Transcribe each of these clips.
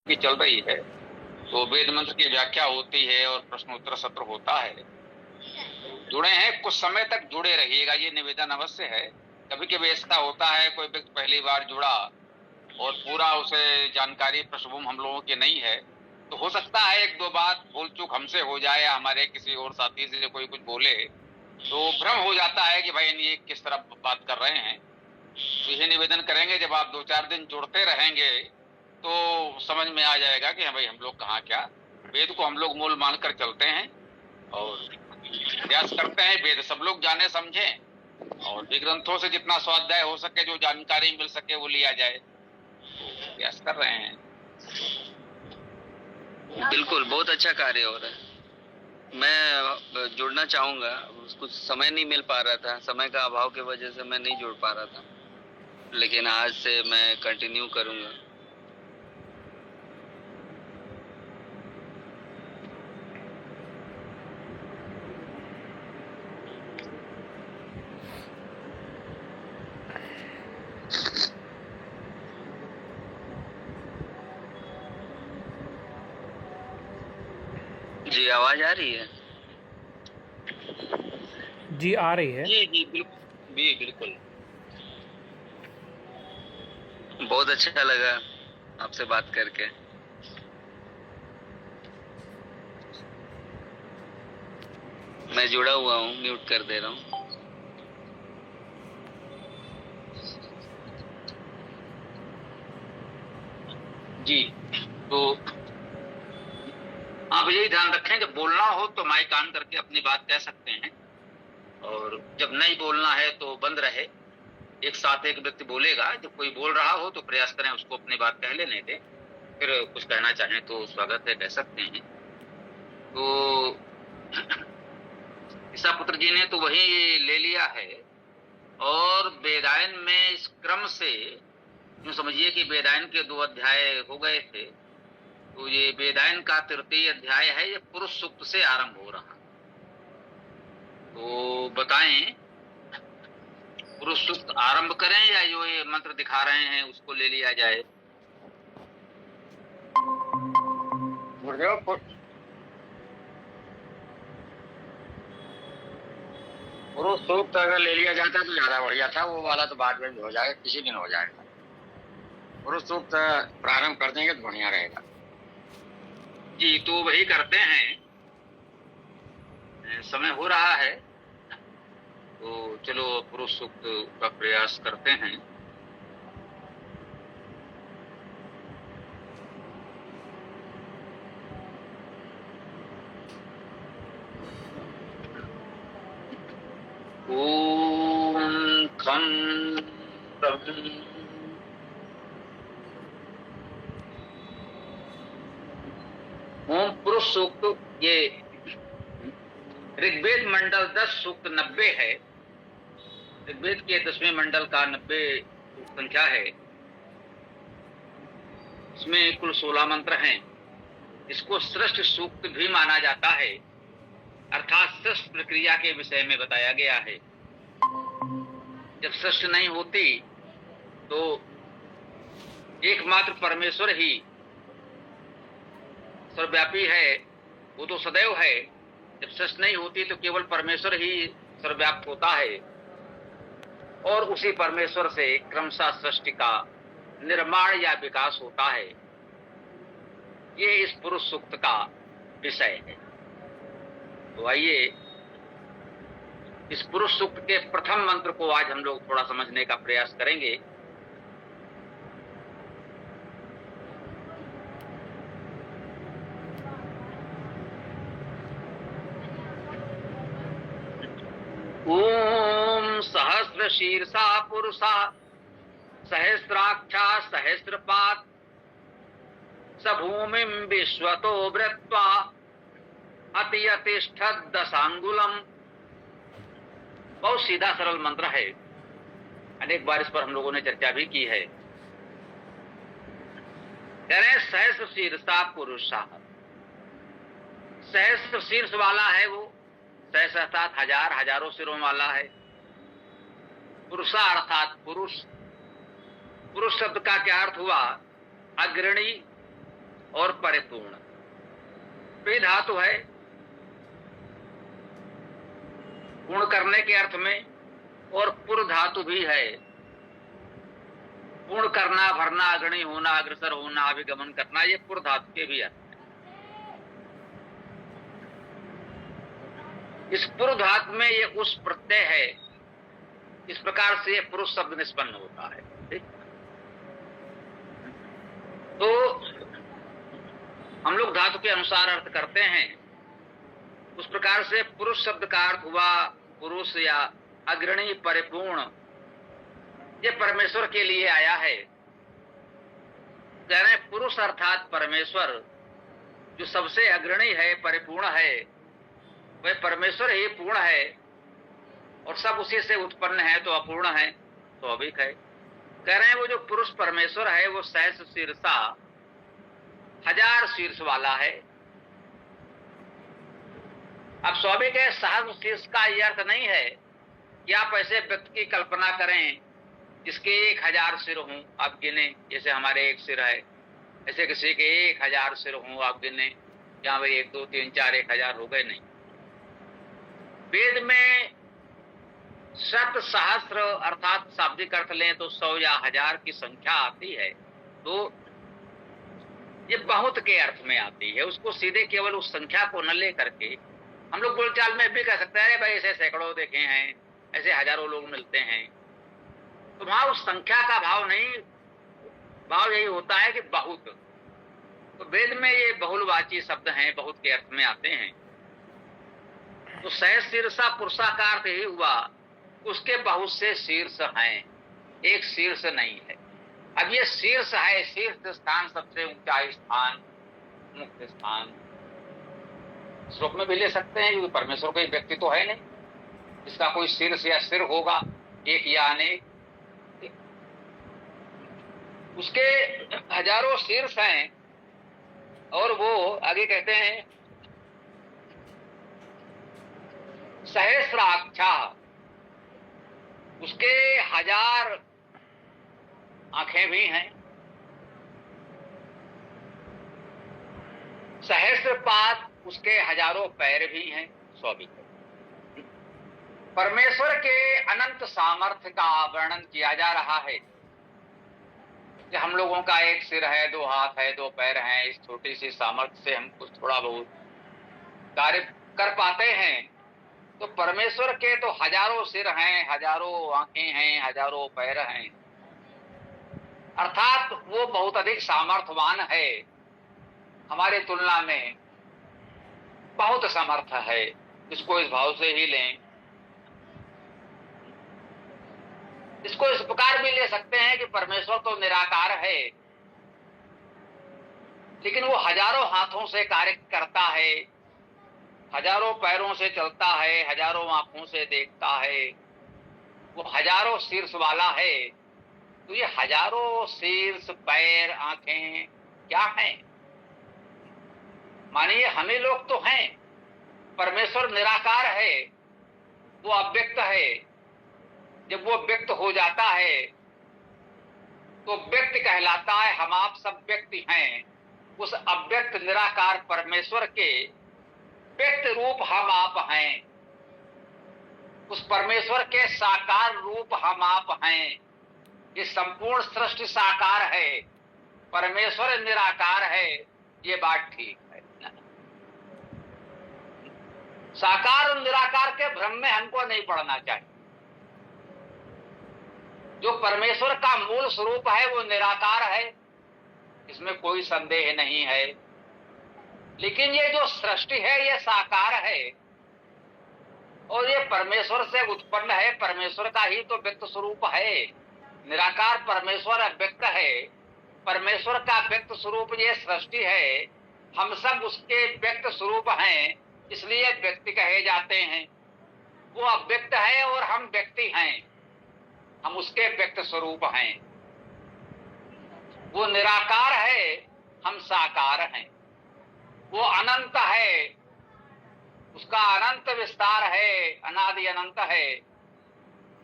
की चल रही है, तो वेद मंत्र की व्याख्या होती है और प्रश्नोत्तर सत्र होता है। जुड़े हैं, कुछ समय तक जुड़े रहिएगा, ये निवेदन अवश्य है। कभी कभी ऐसा होता है कोई व्यक्ति पहली बार जुड़ा और पूरा उसे जानकारी पृष्ठभूमि हम लोगों की नहीं है, तो हो सकता है एक दो बात भूल चूक हमसे हो जाए या हमारे किसी और साथी से कोई कुछ बोले तो भ्रम हो जाता है कि भाई ये किस तरह बात कर रहे हैं। तो यही निवेदन करेंगे, जब आप 2-4 दिन जुड़ते रहेंगे तो समझ में आ जाएगा कि हाँ भाई हम लोग कहाँ क्या। वेद को हम लोग मूल मानकर चलते हैं और प्रयास करते हैं वेद सब लोग जाने समझें, और भी ग्रंथों से जितना स्वाध्याय हो सके, जो जानकारी मिल सके वो लिया जाए, तो प्रयास कर रहे हैं। बिल्कुल, बहुत अच्छा कार्य हो रहा है। मैं जुड़ना चाहूंगा, कुछ समय नहीं मिल पा रहा था, समय का अभाव की वजह से मैं नहीं जुड़ पा रहा था, लेकिन आज से मैं कंटिन्यू करूंगा। जी आवाज आ रही है? जी आ रही है। जी जी बिल्कुल, जी बिल्कुल। बहुत अच्छा लगा आपसे बात करके। मैं जुड़ा हुआ हूँ, म्यूट कर दे रहा हूँ। जी, तो आप यही ध्यान रखें, जब बोलना हो तो माइक ऑन करके अपनी बात कह सकते हैं, और जब नहीं बोलना है तो बंद रहे। एक साथ एक व्यक्ति बोलेगा, जब कोई बोल रहा हो तो प्रयास करें उसको अपनी बात कह लेने दें, फिर कुछ कहना चाहें तो स्वागत है, कह सकते हैं। तो ईसा पुत्र जी ने तो वही ले लिया है, और वेदायन में इस क्रम से यूं समझिए कि वेदायन के 2 अध्याय हो गए थे, तो ये वेदायन का 3य अध्याय है, ये पुरुष सूक्त से आरंभ हो रहा। तो बताएं, पुरुष सूक्त आरंभ करें या जो ये मंत्र दिखा रहे हैं उसको ले लिया जाए? पुरुष सूक्त अगर ले लिया जाता तो ज्यादा बढ़िया था, वो वाला तो बाद में भी हो जाएगा, किसी दिन हो जाएगा। पुरुष सूक्त प्रारंभ कर देंगे तो बढ़िया रहेगा। जी, तो वही करते हैं, समय हो रहा है, तो चलो पुरुष सूक्त का प्रयास करते हैं। ओम खं ओम पुरुष सूक्त, ये ऋग्वेद मंडल 10 सूक्त 90 है। ऋग्वेद के 10वें मंडल का 90 संख्या है। इसमें कुल 16 मंत्र हैं। इसको श्रेष्ठ सूक्त भी माना जाता है, अर्थात श्रेष्ठ प्रक्रिया के विषय में बताया गया है। जब श्रेष्ठ नहीं होती तो एकमात्र परमेश्वर ही सर्वव्यापी है, वो तो सदैव है। जब श्रेष्ठ नहीं होती तो केवल परमेश्वर ही सर्वव्याप्त होता है, और उसी परमेश्वर से क्रमशः सृष्टि का निर्माण या विकास होता है। ये इस पुरुष सूक्त का विषय है। तो आइए इस पुरुष सूक्त के प्रथम मंत्र को आज हम लोग थोड़ा समझने का प्रयास करेंगे। ओम सहस्र शीर्षा पुरुषा सहस्राक्षा सहस्रपात स भूमिं विश्वतो वृत्वा अतिष्ठत् दशांगुलम। बहुत सीधा सरल मंत्र है, अनेक बार इस पर हम लोगों ने चर्चा भी की है। कह रहे सहस्र शीर्षा पुरुषा, सहस्र शीर्ष वाला है वो, सहस्र अर्थात हजार, हजारों सिरों वाला है। पुरुषा अर्थात पुरुष। पुरुष शब्द का क्या अर्थ हुआ? अग्रणी, और परिपूर्ण। पे धातु है पूर्ण करने के अर्थ में, और पुर धातु भी है पूर्ण करना, भरना, अग्रणी होना, अग्रसर होना, अभिगमन करना, ये पुर धातु के भी अर्थ है। इस पुर धातु में ये उस प्रत्यय है, इस प्रकार से ये पुरुष शब्द निष्पन्न होता है। ठीक? तो हम लोग धातु के अनुसार अर्थ करते हैं। उस प्रकार से पुरुष शब्द का अर्थ हुआ पुरुष या अग्रणी, परिपूर्ण। ये परमेश्वर के लिए आया है। कह रहे हैं पुरुष अर्थात परमेश्वर जो सबसे अग्रणी है, परिपूर्ण है, वह परमेश्वर ही पूर्ण है और सब उसी से उत्पन्न है, तो अपूर्ण है, स्वाभाविक है। कह रहे हैं वो जो पुरुष परमेश्वर है वो सहस्र शीर्षा, 1000 शीर्ष वाला है। अब स्वाभाविक है सहस्र शीर्ष का यह अर्थ नहीं है कि आप ऐसे व्यक्ति की कल्पना करें जिसके 1000 सिर हों, आप गिने, जैसे हमारे एक सिर है, ऐसे किसी के 1000 सिर हों आप गिने, जहां भाई 1 2 3 4 1000 हो गए, नहीं। वेद में शत, सहस्र अर्थात शाब्दिक अर्थ लें तो 100 या 1000 की संख्या आती है, तो ये बहुत के अर्थ में आती है। उसको सीधे केवल उस संख्या को न ले करके हम लोग बोलचाल में भी कह सकते हैं भाई ऐसे सैकड़ों देखे हैं, ऐसे हजारों लोग मिलते हैं, तो वहां उस संख्या का भाव नहीं, भाव यही होता है कि बहुत। तो वेद में ये बहुलवाची शब्द हैं, बहुत के अर्थ में आते हैं। तो सहस्र शीर्षा पुरुषा का अर्थ ही हुआ उसके बहुत से शीर्ष हैं, एक शीर्ष नहीं है। अब ये शीर्ष है, शीर्ष स्थान, सबसे ऊंचा स्थान, मुख्य स्थान, श्लोक में भी ले सकते हैं, क्योंकि परमेश्वर कोई व्यक्ति तो है नहीं इसका कोई शीर्ष या सिर होगा, एक या अनेक। उसके हजारों शीर्ष हैं और वो आगे कहते हैं सहस्राक्षा, उसके 1000 आंखें भी हैं, सहस्रपाद, उसके हजारों पैर भी हैं, स्वाभाविक। परमेश्वर के अनंत सामर्थ्य का वर्णन किया जा रहा है कि हम लोगों का एक सिर है, 2 हाथ है, 2 पैर हैं, इस छोटी सी सामर्थ्य से हम कुछ थोड़ा बहुत कार्य कर पाते हैं। तो परमेश्वर के तो हजारों सिर हैं, हजारों आंखें हैं, हजारों पैर हैं, अर्थात वो बहुत अधिक सामर्थ्यवान है, हमारे तुलना में बहुत समर्थ है। इसको इस भाव से ही लें। इसको इस प्रकार भी ले सकते हैं कि परमेश्वर तो निराकार है, लेकिन वो हजारों हाथों से कार्य करता है, हजारों पैरों से चलता है, हजारों आंखों से देखता है, वो हजारों शीर्ष वाला है। तो ये हजारों शीर्ष, पैर, आंखें क्या हैं? मानिए हम ही लोग तो हैं, परमेश्वर निराकार है, वो अव्यक्त है। जब वो व्यक्त हो जाता है तो व्यक्त कहलाता है, हम आप सब व्यक्ति हैं। उस अव्यक्त निराकार परमेश्वर के व्यक्त रूप हम आप हैं, उस परमेश्वर के साकार रूप हम आप हैं। ये संपूर्ण सृष्टि साकार है, परमेश्वर निराकार है, ये बात ठीक है। साकार और निराकार के भ्रम में हमको नहीं पड़ना चाहिए। जो परमेश्वर का मूल स्वरूप है वो निराकार है, इसमें कोई संदेह नहीं है। लेकिन ये जो सृष्टि है ये साकार है और ये परमेश्वर से उत्पन्न है, परमेश्वर का ही तो व्यक्त स्वरूप है। निराकार परमेश्वर अव्यक्त है, परमेश्वर का व्यक्त स्वरूप ये सृष्टि है, हम सब उसके व्यक्त स्वरूप हैं, इसलिए व्यक्ति कहे जाते हैं। वो अव्यक्त है और हम व्यक्ति हैं, हम उसके व्यक्त स्वरूप हैं। वो निराकार है, हम साकार हैं। वो अनंत है, उसका अनंत विस्तार है, अनादि अनंत है,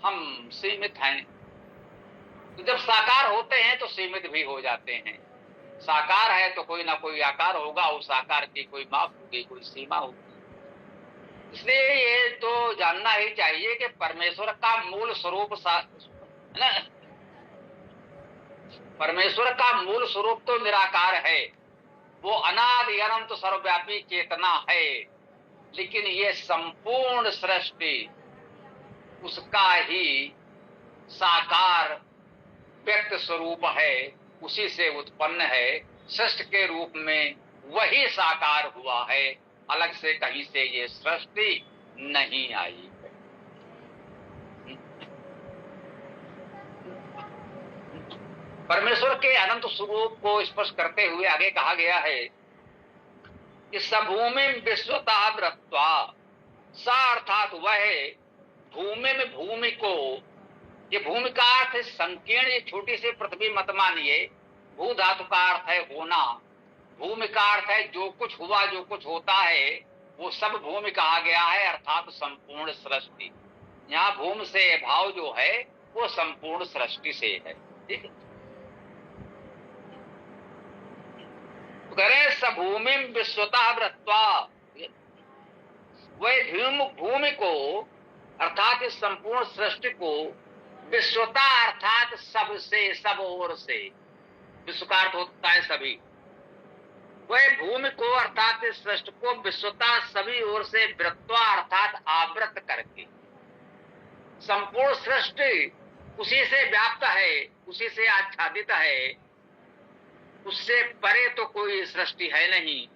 हम सीमित हैं। तो जब साकार होते हैं तो सीमित भी हो जाते हैं। साकार है तो कोई ना कोई आकार होगा, उस आकार की कोई माप होगी, कोई सीमा होगी। इसलिए ये तो जानना ही चाहिए कि परमेश्वर का मूल स्वरूप है ना, परमेश्वर का मूल स्वरूप तो निराकार है, वो अनादि अनंत सर्वव्यापी चेतना है, लेकिन ये संपूर्ण सृष्टि उसका ही साकार व्यक्त स्वरूप है, उसी से उत्पन्न है, सृष्टि के रूप में वही साकार हुआ है, अलग से कहीं से ये सृष्टि नहीं आई है। परमेश्वर के अनंत स्वरूप को स्पष्ट करते हुए आगे कहा गया है कि सबभूमि विश्वतः व्रत्वा, सा अर्थात वह भूमि में भूमि को, ये भूमि का अर्थ है संकीर्ण, ये छोटी सी पृथ्वी मत मानिए, भू धातु का अर्थ है होना, भूमि का अर्थ है जो कुछ हुआ, जो कुछ होता है वो सब भूमि कहा गया है, अर्थात संपूर्ण सृष्टि। यहाँ भूमि से भाव जो है वो संपूर्ण सृष्टि से है, ठीक है। तो कह रहे सबभूमि विश्वतः व्रत्वा, वह भूमि को अर्थात इस संपूर्ण सृष्टि को, विश्वता अर्थात सबसे, सब ओर से, विश्व का अर्थ होता है सभी, वह भूमि को अर्थात इस सृष्टि को विश्वता सभी ओर से व्रत्वा अर्थात आवृत करके, संपूर्ण सृष्टि उसी से व्याप्त है, उसी से आच्छादित है, उससे परे तो कोई सृष्टि है नहीं।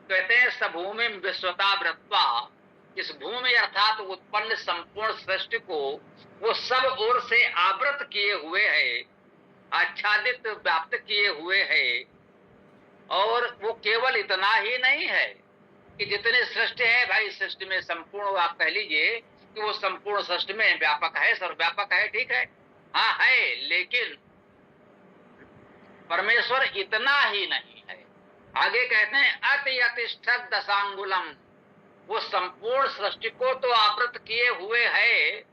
कहते हैं सबभूमि विश्वता व्रत्वा, इस भूमि अर्थात उत्पन्न संपूर्ण सृष्टि को वो सब ओर से आवृत किए हुए है, आच्छादित व्याप्त किए हुए है। और वो केवल इतना ही नहीं है कि जितनी सृष्टि है भाई, सृष्टि में संपूर्ण, आप कह लीजिए कि वो संपूर्ण सृष्टि में व्यापक है, सर्वव्यापक है, ठीक है, हाँ है, लेकिन परमेश्वर इतना ही नहीं है। आगे कहते हैं अति अतिष्ठत दशांगुलम, वो संपूर्ण सृष्टि को तो आवृत किए हुए है,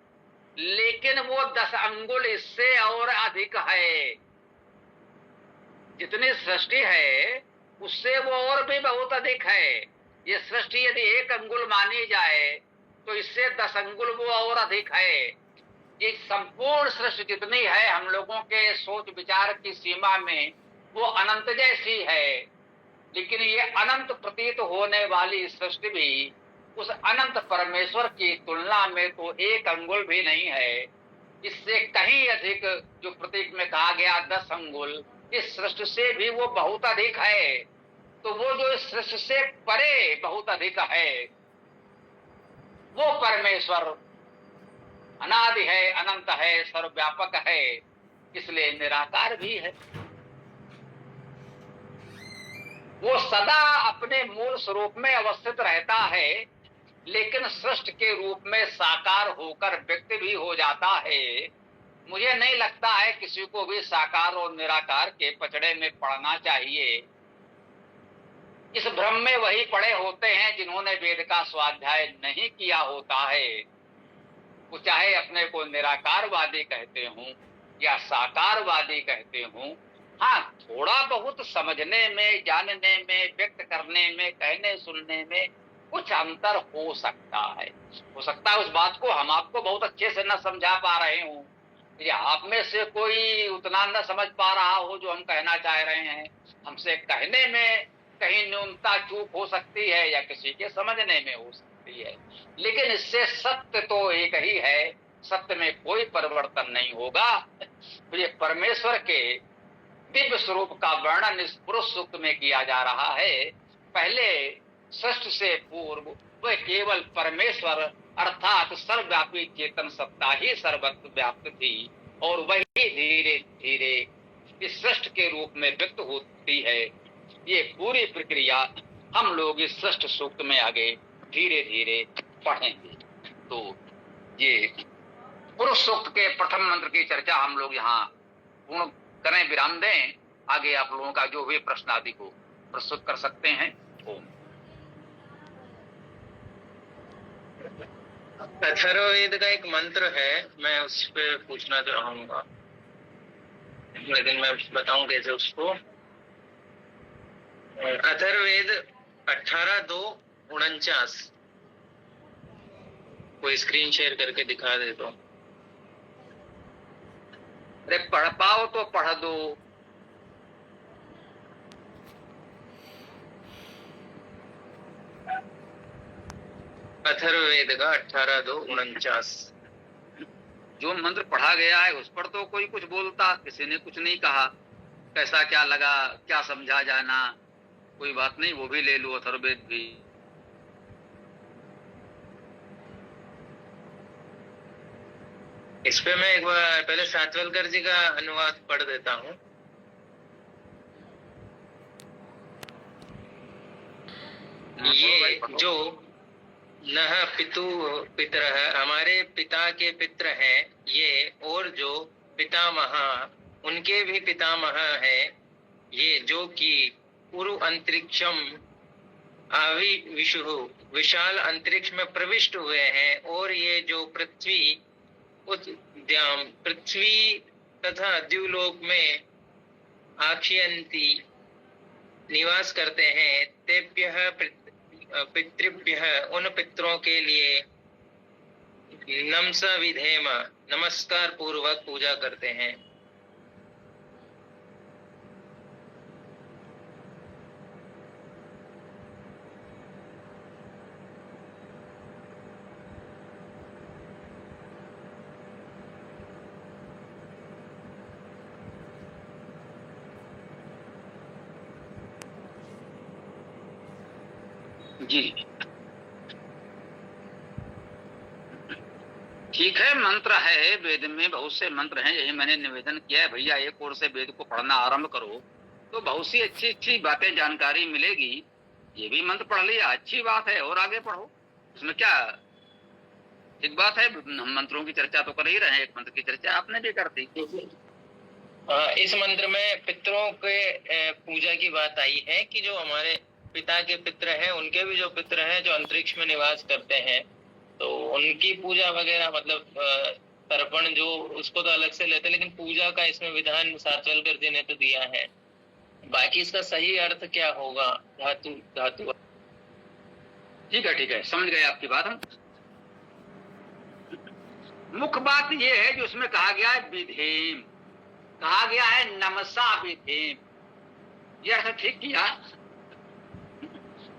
लेकिन वो 10 अंगुल इससे और अधिक है। जितनी सृष्टि है उससे वो और भी बहुत अधिक है। ये सृष्टि यदि 1 अंगुल मानी जाए तो इससे 10 अंगुल वो और अधिक है। ये संपूर्ण सृष्टि जितनी है हम लोगों के सोच विचार की सीमा में वो अनंत जैसी है, लेकिन ये अनंत प्रतीत होने वाली सृष्टि भी उस अनंत परमेश्वर की तुलना में तो 1 अंगुल भी नहीं है। इससे कहीं अधिक, जो प्रतीक में कहा गया 10 अंगुल, इस सृष्टि से भी वो बहुत अधिक है। तो वो जो इस सृष्टि से परे बहुत अधिक है, वो परमेश्वर अनादि है, अनंत है, सर्वव्यापक है, इसलिए निराकार भी है। वो सदा अपने मूल स्वरूप में अवस्थित रहता है, लेकिन सृष्टि के रूप में साकार होकर व्यक्त भी हो जाता है। मुझे नहीं लगता है किसी को भी साकार और निराकार के पचड़े में पड़ना चाहिए। इस भ्रम में वही पड़े होते हैं जिन्होंने वेद का स्वाध्याय नहीं किया होता है। वो चाहे अपने को निराकारवादी कहते हों या साकारवादी कहते हों, हाँ, थोड़ा बहुत समझने में, जानने में, व्यक्त करने में, कहने सुनने में कुछ अंतर हो सकता है। हो सकता है उस बात को हम आपको बहुत अच्छे से न समझा पा रहे हों, या आप में से कोई उतना न समझ पा रहा हो जो हम कहना चाह रहे हैं। हमसे कहने में कहीं न्यूनता चूक हो सकती है या किसी के समझने में हो सकती है, लेकिन इससे सत्य तो एक ही है, सत्य में कोई परिवर्तन नहीं होगा। तो ये परमेश्वर के दिव्य स्वरूप का वर्णन इस पुरुष सूक्त में किया जा रहा है। पहले सृष्टि से पूर्व वह केवल परमेश्वर अर्थात सर्वव्यापी चेतन सत्ता ही सर्वत्र व्याप्त थी, और वही धीरे धीरे इस सृष्टि के रूप में व्यक्त होती है। ये पूरी प्रक्रिया हम लोग इस सृष्टि सूक्त में आगे धीरे धीरे पढ़ेंगे। तो ये पुरुष सूक्त के प्रथम मंत्र की चर्चा हम लोग यहाँ पूर्ण करें, विराम दें। आगे आप लोगों का जो भी प्रश्न आदि को प्रस्तुत कर सकते हैं। ओम। अथर्ववेद का एक मंत्र है, मैं उस पर पूछना चाहूंगा, लेकिन मैं बताऊं कैसे उसको। अथर्ववेद 18:2-49। कोई स्क्रीन शेयर करके दिखा दे तो। अरे पढ़ पाओ तो पढ़ दो। अथर्ववेद का 18:2-49। जो मंत्र पढ़ा गया है उस पर तो कोई कुछ बोलता, किसी ने कुछ नहीं कहा। कैसा क्या लगा, क्या समझा जाना, कोई बात नहीं, वो भी ले लो, अथर्ववेद भी। इस पे मैं एक बार पहले सातवलकर जी का अनुवाद पढ़ देता हूँ। ये जो नह पितु पितर, हमारे पिता के पित्र हैं ये, और जो पितामह उनके भी पितामह है ये, जो कि पूर्व अंतरिक्षम आविविशु, विशाल अंतरिक्ष में प्रविष्ट हुए हैं, और ये जो पृथ्वी उद्याम पृथ्वी तथा द्युलोक में आख्यंती निवास करते हैं, तेभ्यः पितृभ्यः, उन पितरों के लिए नमसा विधेम, नमस्कार पूर्वक पूजा करते हैं। जी ठीक है, मंत्र है वेद में, बहुत से मंत्र हैं। यही मैंने निवेदन किया है, भैया एक ओर से वेद को पढ़ना आरंभ करो तो बहुत सी अच्छी अच्छी बातें, जानकारी मिलेगी। ये भी मंत्र पढ़ लिया, अच्छी बात है, और आगे पढ़ो, उसमें क्या एक बात है। हम मंत्रों की चर्चा तो कर ही रहे हैं, एक मंत्र की चर्चा आपने भी कर दी। इस मंत्र में पितरों के पूजा की बात आई है कि जो हमारे पिता के पितर हैं उनके भी जो पितर हैं जो अंतरिक्ष में निवास करते हैं, तो उनकी पूजा वगैरह, मतलब तर्पण जो, उसको तो अलग से लेते, लेकिन पूजा का इसमें विधान सातवलकर जी ने तो दिया है। बाकी इसका सही अर्थ क्या होगा, धातु धातु। ठीक है, समझ गए आपकी बात हम। मुख्य बात ये है जो उसमें कहा गया है विधेम, कहा गया है नमसा विधेम, ये अर्थ ठीक किया।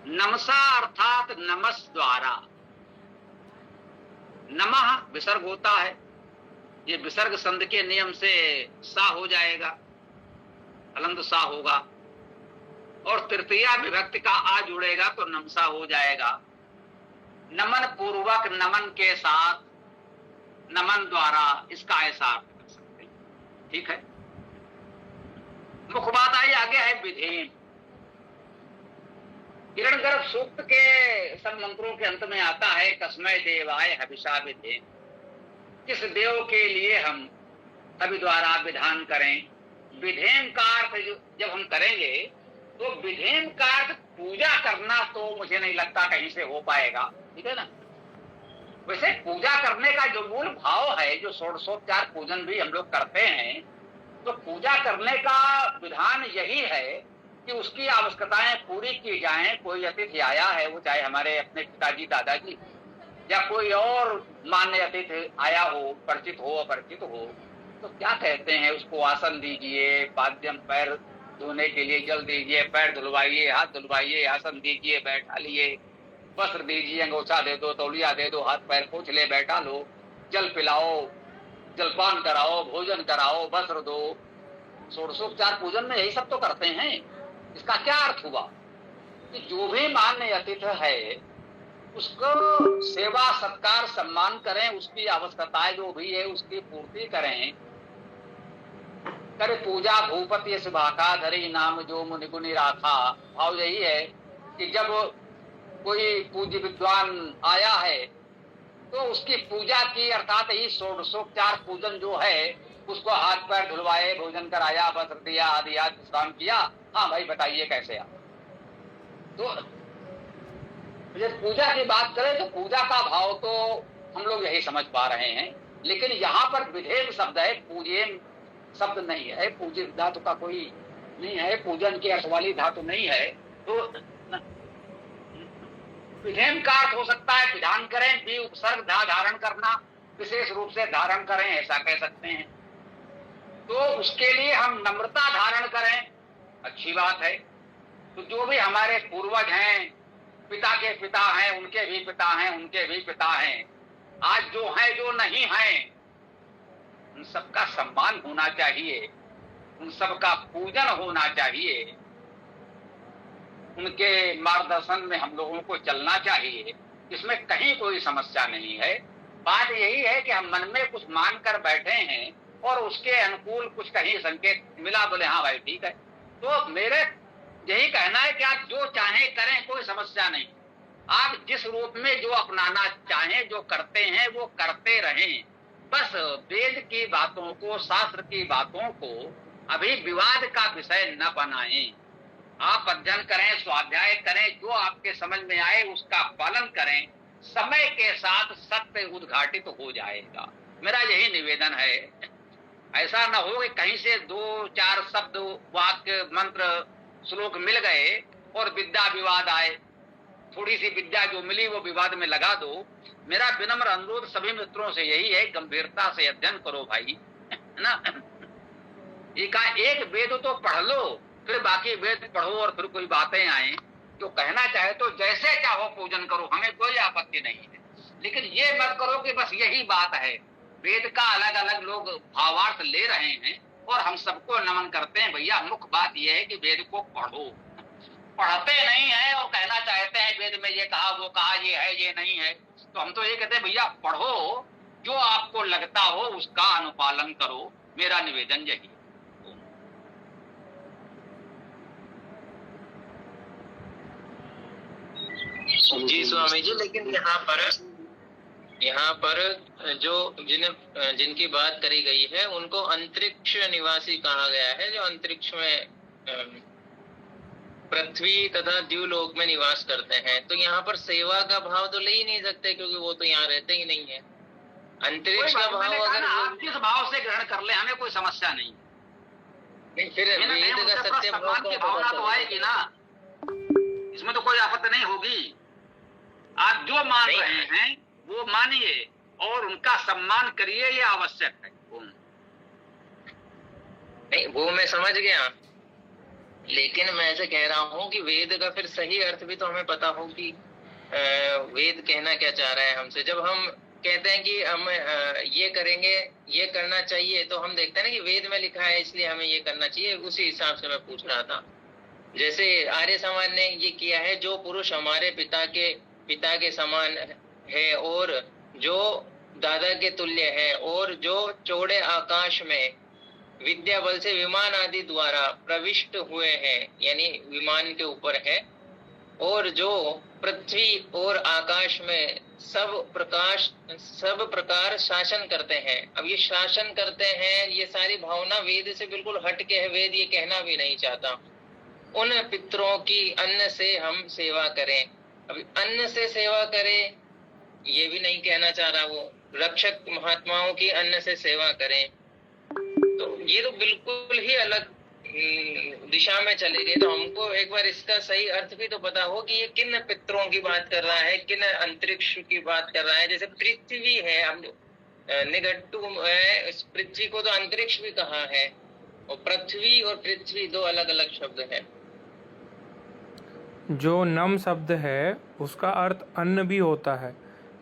नमसा अर्थात नमस द्वारा, नमः विसर्ग होता है, ये विसर्ग संध के नियम से सा हो जाएगा, अलंग सा होगा, और तृतीया विभक्ति का आ जुड़ेगा तो नमसा हो जाएगा। नमन पूर्वक, नमन के साथ, नमन द्वारा, इसका ऐसा अर्थ कर सकते हैं। ठीक है, मुख्य बात आई आगे है विधेम। हिरण्यगर्भ सूक्त के सब मंत्रों के अंत में आता है कस्मै देवाय हविषा विधेम, किस देव के लिए हम हवि द्वारा विधान करें। विधेम का अर्थ जब हम करेंगे तो विधेम का अर्थ पूजा करना तो मुझे नहीं लगता कहीं से हो पाएगा, ठीक है ना। वैसे पूजा करने का जो मूल भाव है, जो षोडशोपचार पूजन भी हम लोग करते हैं, तो पूजा करने का विधान यही है कि उसकी आवश्यकताएं पूरी की जाएं। कोई अतिथि आया है, वो चाहे हमारे अपने पिताजी, दादाजी, या कोई और मान्य अतिथि आया हो, परिचित हो अपरिचित हो, तो क्या कहते हैं, उसको आसन दीजिए, पाद्यम पैर धोने के लिए जल दीजिए, पैर धुलवाइए, हाथ धुलवाइए, आसन दीजिए, बैठा लिए, वस्त्र दीजिए, अंगोछा दे दो, तौलिया दे दो, हाथ पैर पोंछ ले, बैठा लो, जल पिलाओ, जलपान कराओ, भोजन कराओ, वस्त्र दो। षोडशोपचार पूजन में यही सब तो करते हैं। इसका क्या अर्थ हुआ कि जो भी मान्य अतिथि है उसको सेवा सत्कार सम्मान करें, उसकी आवश्यकताएं जो भी है उसकी पूर्ति करें। करे पूजा भूपति सुभाका, धरी नाम जो मुनि गुनि राखा। भाव यही है कि जब कोई पूज्य विद्वान आया है तो उसकी पूजा की, अर्थात ही षोडशोपचार पूजन जो है, उसको हाथ पैर धुलवाए, भोजन कराया, वस्त्र दिया, आदि आदि विश्राम किया। हाँ भाई बताइए कैसे आप। तो जब पूजा की बात करें तो पूजा का भाव तो हम लोग यही समझ पा रहे हैं, लेकिन यहाँ पर विधेम शब्द है, पूजेम शब्द नहीं है। पूजित धातु का कोई नहीं है, पूजन की अर्थ वाली धातु नहीं है। तो विधेम का अर्थ हो सकता है विधान करें, भी उपसर्ग धा धारण करना, विशेष रूप से धारण करें, ऐसा कह सकते हैं। तो उसके लिए हम नम्रता धारण करें, अच्छी बात है। तो जो भी हमारे पूर्वज हैं, पिता के पिता हैं, उनके भी पिता हैं, उनके भी पिता हैं, आज जो हैं जो नहीं हैं, उन सबका सम्मान होना चाहिए, उन सबका पूजन होना चाहिए, उनके मार्गदर्शन में हम लोगों को चलना चाहिए। इसमें कहीं कोई समस्या नहीं है। बात यही है कि हम मन में कुछ मान कर बैठे हैं और उसके अनुकूल कुछ कहीं संकेत मिला, बोले हाँ भाई ठीक है। तो मेरे यही कहना है कि आप जो चाहें करें, कोई समस्या नहीं। आप जिस रूप में जो अपनाना चाहें, जो करते हैं वो करते रहें। बस वेद की बातों को, शास्त्र की बातों को अभी विवाद का विषय न बनाएं। आप अध्ययन करें, स्वाध्याय करें, जो आपके समझ में आए उसका पालन करें। समय के साथ सत्य उद्घाटित हो जाएगा, मेरा यही निवेदन है। ऐसा न हो कि कहीं से 2-4 शब्द, वाक्य, मंत्र, श्लोक मिल गए और विद्या विवाद आए। थोड़ी सी विद्या जो मिली वो विवाद में लगा दो। मेरा विनम्र अनुरोध सभी मित्रों से यही है, गंभीरता से अध्ययन करो भाई, है ना। एक वेद तो पढ़ लो, फिर बाकी वेद पढ़ो और फिर कोई बातें आए तो कहना चाहे तो जैसे चाहो पूजन करो, हमें कोई आपत्ति नहीं है। लेकिन ये मत करो कि बस यही बात है। वेद का अलग अलग लोग भावार्थ ले रहे हैं और हम सबको नमन करते हैं। भैया मुख्य बात यह है कि वेद को पढ़ो। पढ़ते नहीं है और कहना चाहते हैं वेद में ये कहा, वो कहा, ये है, ये नहीं है। तो हम तो ये कहते हैं भैया पढ़ो, जो आपको लगता हो उसका अनुपालन करो। मेरा निवेदन यही है। जी स्वामी जी, लेकिन यहाँ पर जो जिनकी बात करी गई है उनको अंतरिक्ष निवासी कहा गया है, जो अंतरिक्ष में पृथ्वी तथा द्युलोक में निवास करते हैं। तो यहाँ पर सेवा का भाव तो ले ही नहीं सकते, क्योंकि वो तो यहाँ रहते ही नहीं है। अंतरिक्ष का भाव अगर आप किस भाव से ग्रहण कर ले, हमें कोई समस्या नहीं। फिर वेद का सत्य सम्मान की भावना तो आएगी ना, इसमें तो कोई आपत्ति नहीं होगी। आप जो मान रहे हैं वो मानिए और उनका सम्मान करिए, ये आवश्यक है। नहीं, वो मैं समझ गया, लेकिन मैं ऐसे कह रहा हूँ कि वेद का फिर सही अर्थ भी तो हमें पता हो कि वेद कहना क्या चाह रहा है हमसे। जब हम कहते हैं कि हम ये करेंगे, ये करना चाहिए, तो हम देखते हैं ना कि वेद में लिखा है इसलिए हमें ये करना चाहिए। उसी हिसाब से मैं पूछ रहा था। जैसे आर्य समाज ने ये किया है, जो पुरुष हमारे पिता के समान है और जो दादा के तुल्य है और जो चौड़े आकाश में विद्या बल से विमान आदि द्वारा प्रविष्ट हुए हैं, यानी विमान के ऊपर है, और जो पृथ्वी और आकाश में सब प्रकार शासन करते हैं। अब ये शासन करते हैं, ये सारी भावना वेद से बिल्कुल हट के है। वेद ये कहना भी नहीं चाहता उन पितरों की अन्न से हम सेवा करें। अभी अन्न से सेवा करें ये भी नहीं कहना चाह रहा वो। रक्षक महात्माओं की अन्न से सेवा करें, तो ये तो बिल्कुल ही अलग दिशा में चले गए। तो हमको एक बार इसका सही अर्थ भी तो पता हो कि ये किन पितरों की बात कर रहा है, किन अंतरिक्ष की बात कर रहा है। जैसे पृथ्वी है, हम निघंटु पृथ्वी को तो अंतरिक्ष भी कहा है, और पृथ्वी और पृथ्वी दो अलग अलग शब्द है। जो नम शब्द है उसका अर्थ अन्न भी होता है।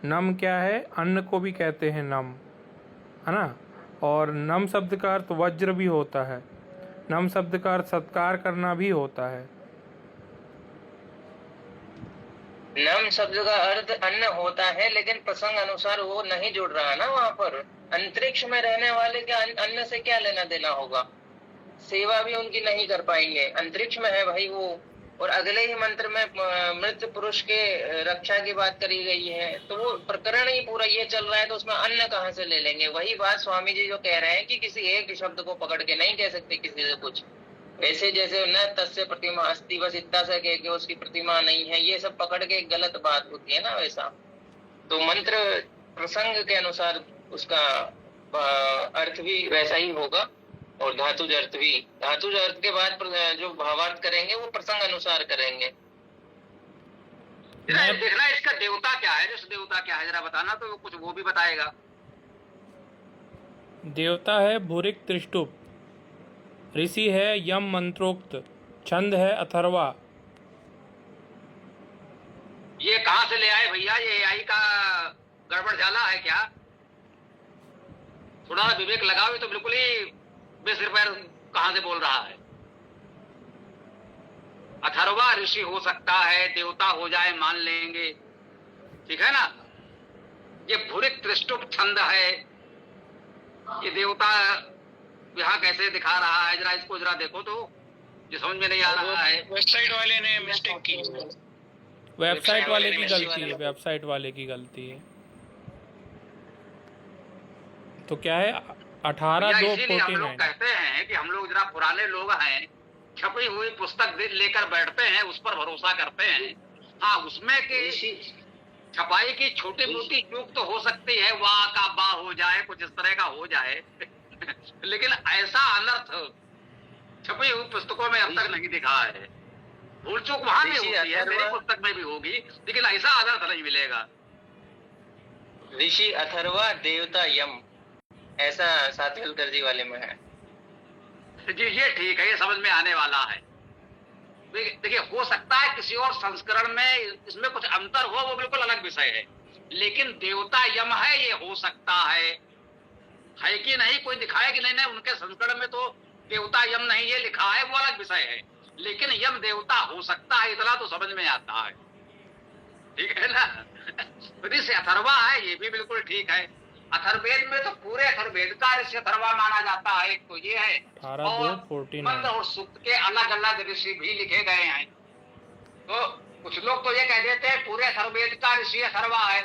नम क्या है, अन्न को भी कहते हैं नम, है ना। और नम शब्द का अर्थ वज्र भी होता है। नम शब्द का अर्थ सत्कार करना भी होता है। नम शब्द का अर्थ अन्न होता है, लेकिन प्रसंग अनुसार वो नहीं जुड़ रहा ना। वहाँ पर अंतरिक्ष में रहने वाले के अन्न से क्या लेना देना होगा। सेवा भी उनकी नहीं कर पाएंगे, अंतरिक्ष में है भाई वो। और अगले ही मंत्र में मृत पुरुष के रक्षा की बात करी गई है, तो वो प्रकरण ही पूरा ये चल रहा है, तो उसमें अन्न कहाँ से ले लेंगे। वही बात स्वामी जी जो कह रहे हैं कि किसी एक शब्द को पकड़ के नहीं कह सकते किसी से कुछ। वैसे जैसे न तस्य प्रतिमा अस्ति, बस इतना से कह के उसकी प्रतिमा नहीं है, ये सब पकड़ के एक गलत बात होती है ना। वैसा तो मंत्र प्रसंग के अनुसार उसका अर्थ भी वैसा ही होगा। और धातुज अर्थ भी। धातुज अर्थ के बाद जो भावार्थ करेंगे वो प्रसंग अनुसार करेंगे। देखना इसका देवता क्या है, इस देवता क्या है जरा बताना, तो कुछ वो भी बताएगा। देवता है भूरिक त्रिष्टुप, ऋषि है यम मंत्रोक्त, छंद है अथर्वा। ये कहाँ से ले आए भैया, ये AI का गड़बड़ झाला है क्या? थोड़ा विवेक लगाओ, ये तो बिल्कुल ही बेसिर पैर कहाँ से बोल रहा है। अथर्वा ऋषि हो सकता है, देवता हो जाए मान लेंगे, ठीक है ना। ये भूरिक त्रिष्टुप छंद है, ये देवता यहाँ कैसे दिखा रहा है, जरा इसको जरा देखो तो, जो समझ में नहीं आ रहा है। वेबसाइट वाले ने मिस्टेक की। वेबसाइट वाले की गलती है, वेबसाइट वाले की गलती है। तो क्या है 18/2 इसीलिए हम लोग 49। कहते हैं कि हम लोग जरा पुराने लोग हैं, छपी हुई पुस्तक लेकर बैठते हैं, उस पर भरोसा करते हैं। हाँ, उसमें की छपाई की छोटी मोटी चूक तो हो सकती है, वाह का बा हो जाए, कुछ इस तरह का हो जाए लेकिन ऐसा अनर्थ छपी हुई पुस्तकों में अब तक नहीं दिखा है। भूल चूक वहां भी होती है, मेरी पुस्तक में भी होगी, लेकिन ऐसा अनर्थ नहीं मिलेगा। ऋषि अथर्वा देवता यम, ऐसा सातवेलकर जी वाले में है जी। ये ठीक है, ये समझ में आने वाला है। देखिए, हो सकता है किसी और संस्करण में इसमें कुछ अंतर हो, वो बिल्कुल अलग विषय है, लेकिन देवता यम है ये हो सकता है कि नहीं, कोई दिखाए कि नहीं उनके संस्करण में तो देवता यम नहीं ये लिखा है, वो अलग विषय है, लेकिन यम देवता हो सकता है इतना तो समझ में आता है, ठीक है ना। ऋषि अथर्वा है, ये भी बिल्कुल ठीक है। अथर्ववेद में तो पूरे अथर्ववेद का ऋषि अथर्वा माना जाता है, एक तो ये है, और मंत्र और सूक्त के अलग अलग ऋषि भी लिखे गए हैं। तो कुछ लोग तो ये कह देते हैं पूरे अथर्ववेद का ऋषि अथर्वा है,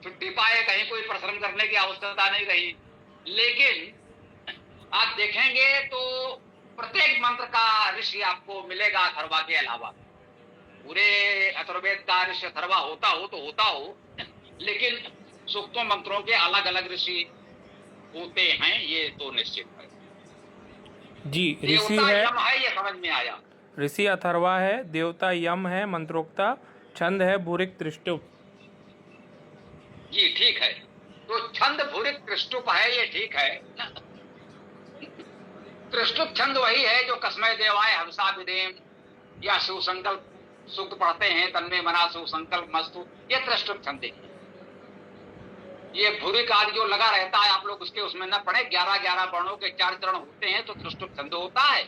छुट्टी पाए कहीं कोई परिश्रम करने की आवश्यकता नहीं रही। लेकिन आप देखेंगे तो प्रत्येक मंत्र का ऋषि आपको मिलेगा अथर्वा के अलावा। पूरे अथर्ववेद का ऋषि अथर्वा होता हो तो होता हो, लेकिन सूक्तों मंत्रों के अलग अलग ऋषि होते हैं, ये तो निश्चित है जी। ऋषि यम है, ये समझ में आया। ऋषि अथर्वा है, देवता यम है मंत्रोक्ता, छंद है भूरिक त्रिष्टुप। जी ठीक है, तो छंद भूरिक त्रिष्टुप है, ये ठीक है। त्रिष्टुप छंद वही है जो कसमय देवाय हंसा विदेम या शिव संकल्प सूक्त पढ़ते हैं, तन्मे मना शिव संकल्प मस्तु, ये त्रिष्टुप छंद है। ये भूरिक आदि जो लगा रहता है, आप लोग उसके उसमें न पढ़े, 11-11 वर्णों के 4 चरण होते हैं तो त्रिष्टुप छंद होता है,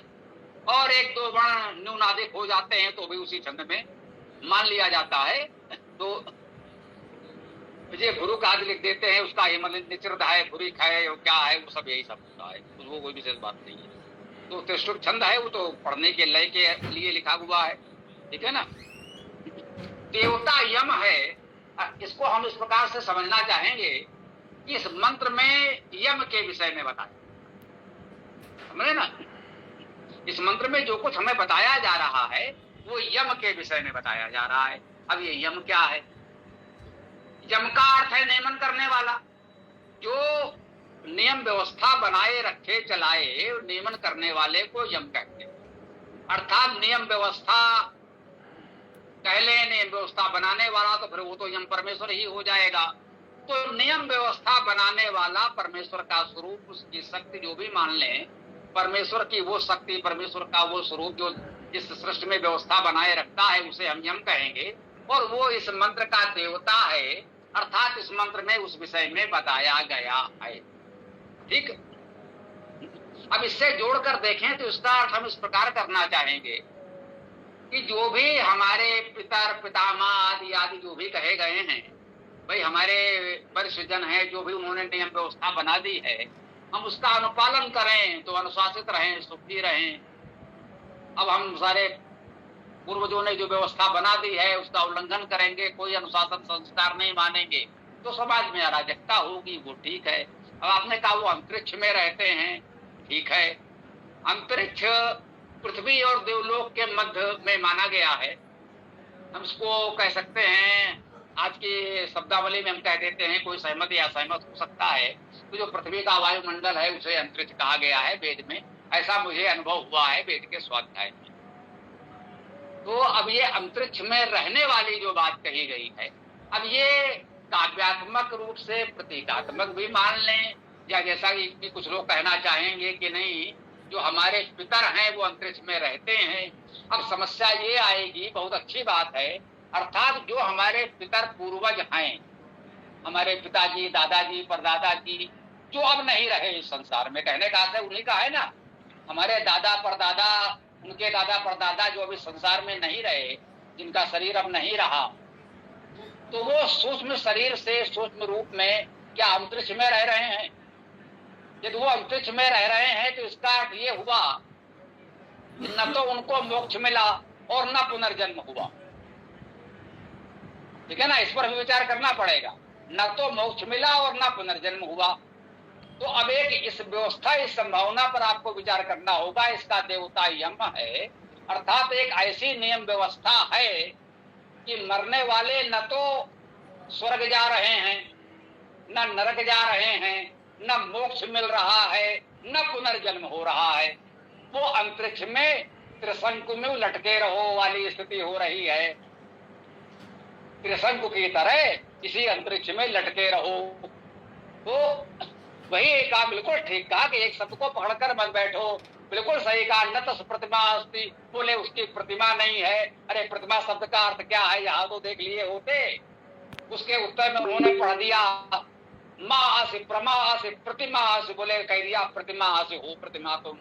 और 1-2 वर्ण न्यूनाधिक हो जाते हैं तो भी उसी छंद में मान लिया जाता है। तो ये भूरिक आदि लिख देते हैं, उसका निचृत है, भूरिक है, और क्या है, वो सब यही सब होता है, वो कोई विशेष बात नहीं है। तो त्रिष्टुप छंद है, वो तो पढ़ने के लय के लिए लिखा हुआ है, ठीक है ना। देवता यम है, इसको हम इस प्रकार से समझना चाहेंगे कि इस मंत्र में यम के विषय में बताया, समझे ना। इस मंत्र में जो कुछ हमें बताया जा रहा है वो यम के विषय में बताया जा रहा है। अब ये यम क्या है? यम का अर्थ है नियमन करने वाला, जो नियम व्यवस्था बनाए रखे चलाए, नियमन करने वाले को यम कहते हैं। अर्थात नियम व्यवस्था पहले नियम व्यवस्था बनाने वाला, तो फिर वो तो यम परमेश्वर ही हो जाएगा। तो नियम व्यवस्था बनाने वाला परमेश्वर का स्वरूप, उसकी शक्ति जो भी मान लें, परमेश्वर की वो शक्ति, परमेश्वर का वो स्वरूप जो इस सृष्टि में व्यवस्था बनाए रखता है, उसे हम यम कहेंगे, और वो इस मंत्र का देवता है, अर्थात इस मंत्र में उस विषय में बताया गया है, ठीक। अब इससे जोड़कर देखें तो इसका अर्थ हम इस प्रकार करना चाहेंगे कि जो भी हमारे पितर पितामह आदि आदि जो भी कहे गए हैं, भाई हमारे वरिष्ठ जन है, जो भी उन्होंने नियम व्यवस्था बना दी है, हम उसका अनुपालन करें तो अनुशासित रहें, सुखी रहें। अब हम सारे पूर्वजों ने जो व्यवस्था बना दी है उसका उल्लंघन करेंगे, कोई अनुशासन संस्कार नहीं मानेंगे, तो समाज में अराजकता होगी, वो ठीक है। अब आपने कहा वो अंतरिक्ष में रहते हैं, ठीक है, अंतरिक्ष पृथ्वी और देवलोक के मध्य में माना गया है। हम इसको कह सकते हैं, आज की शब्दावली में हम कह देते हैं, कोई सहमत या असहमत हो सकता है, तो जो पृथ्वी का वायुमंडल है उसे अंतरिक्ष कहा गया है वेद में, ऐसा मुझे अनुभव हुआ है वेद के स्वाध्याय में। तो अब ये अंतरिक्ष में रहने वाली जो बात कही गई है, अब ये काव्यात्मक रूप से प्रतीकात्मक भी मान लें, या जैसा कि कुछ लोग कहना चाहेंगे कि नहीं जो हमारे पितर हैं वो अंतरिक्ष में रहते हैं। अब समस्या ये आएगी, बहुत अच्छी बात है, अर्थात जो हमारे पितर पूर्वज हैं, हमारे पिताजी, दादाजी, परदादाजी, जो अब नहीं रहे इस संसार में, कहने का अर्थ उन्हीं का है ना, हमारे दादा परदादा, उनके दादा परदादा जो अभी संसार में नहीं रहे, जिनका शरीर अब नहीं रहा, तो वो सूक्ष्म शरीर से सूक्ष्म रूप में क्या अंतरिक्ष में रह रहे हैं? यदि वो अंतरिक्ष में रह रहे हैं तो इसका अर्थ ये हुआ कि न तो उनको मोक्ष मिला और न पुनर्जन्म हुआ। ठीक है ना, इस पर भी विचार करना पड़ेगा। न तो मोक्ष मिला और न पुनर्जन्म हुआ। तो अब एक इस व्यवस्था, इस संभावना पर आपको विचार करना होगा। इसका देवता यम है, अर्थात एक ऐसी नियम व्यवस्था है कि मरने वाले न तो स्वर्ग जा रहे हैं, न नरक जा रहे हैं, न मोक्ष मिल रहा है, न पुनर्जन्म हो रहा है। वो अंतरिक्ष में त्रिशंकु में लटके रहो वाली स्थिति हो रही है। त्रिशंकु की तरह इसी अंतरिक्ष में लटके रहो। तो वही कहा, बिल्कुल ठीक कहा कि एक शब्द को पकड़कर मत बैठो, बिल्कुल सही कहा। न तो प्रतिमा अस्ति, बोले उसकी प्रतिमा नहीं है। अरे प्रतिमा शब्द का अर्थ क्या है, यहाँ तो देख लिए होते। उसके उत्तर में उन्होंने पढ़ दिया माँ से प्रमा से प्रतिमा से, बोले कह दिया प्रतिमा से हो प्रतिमा तुम,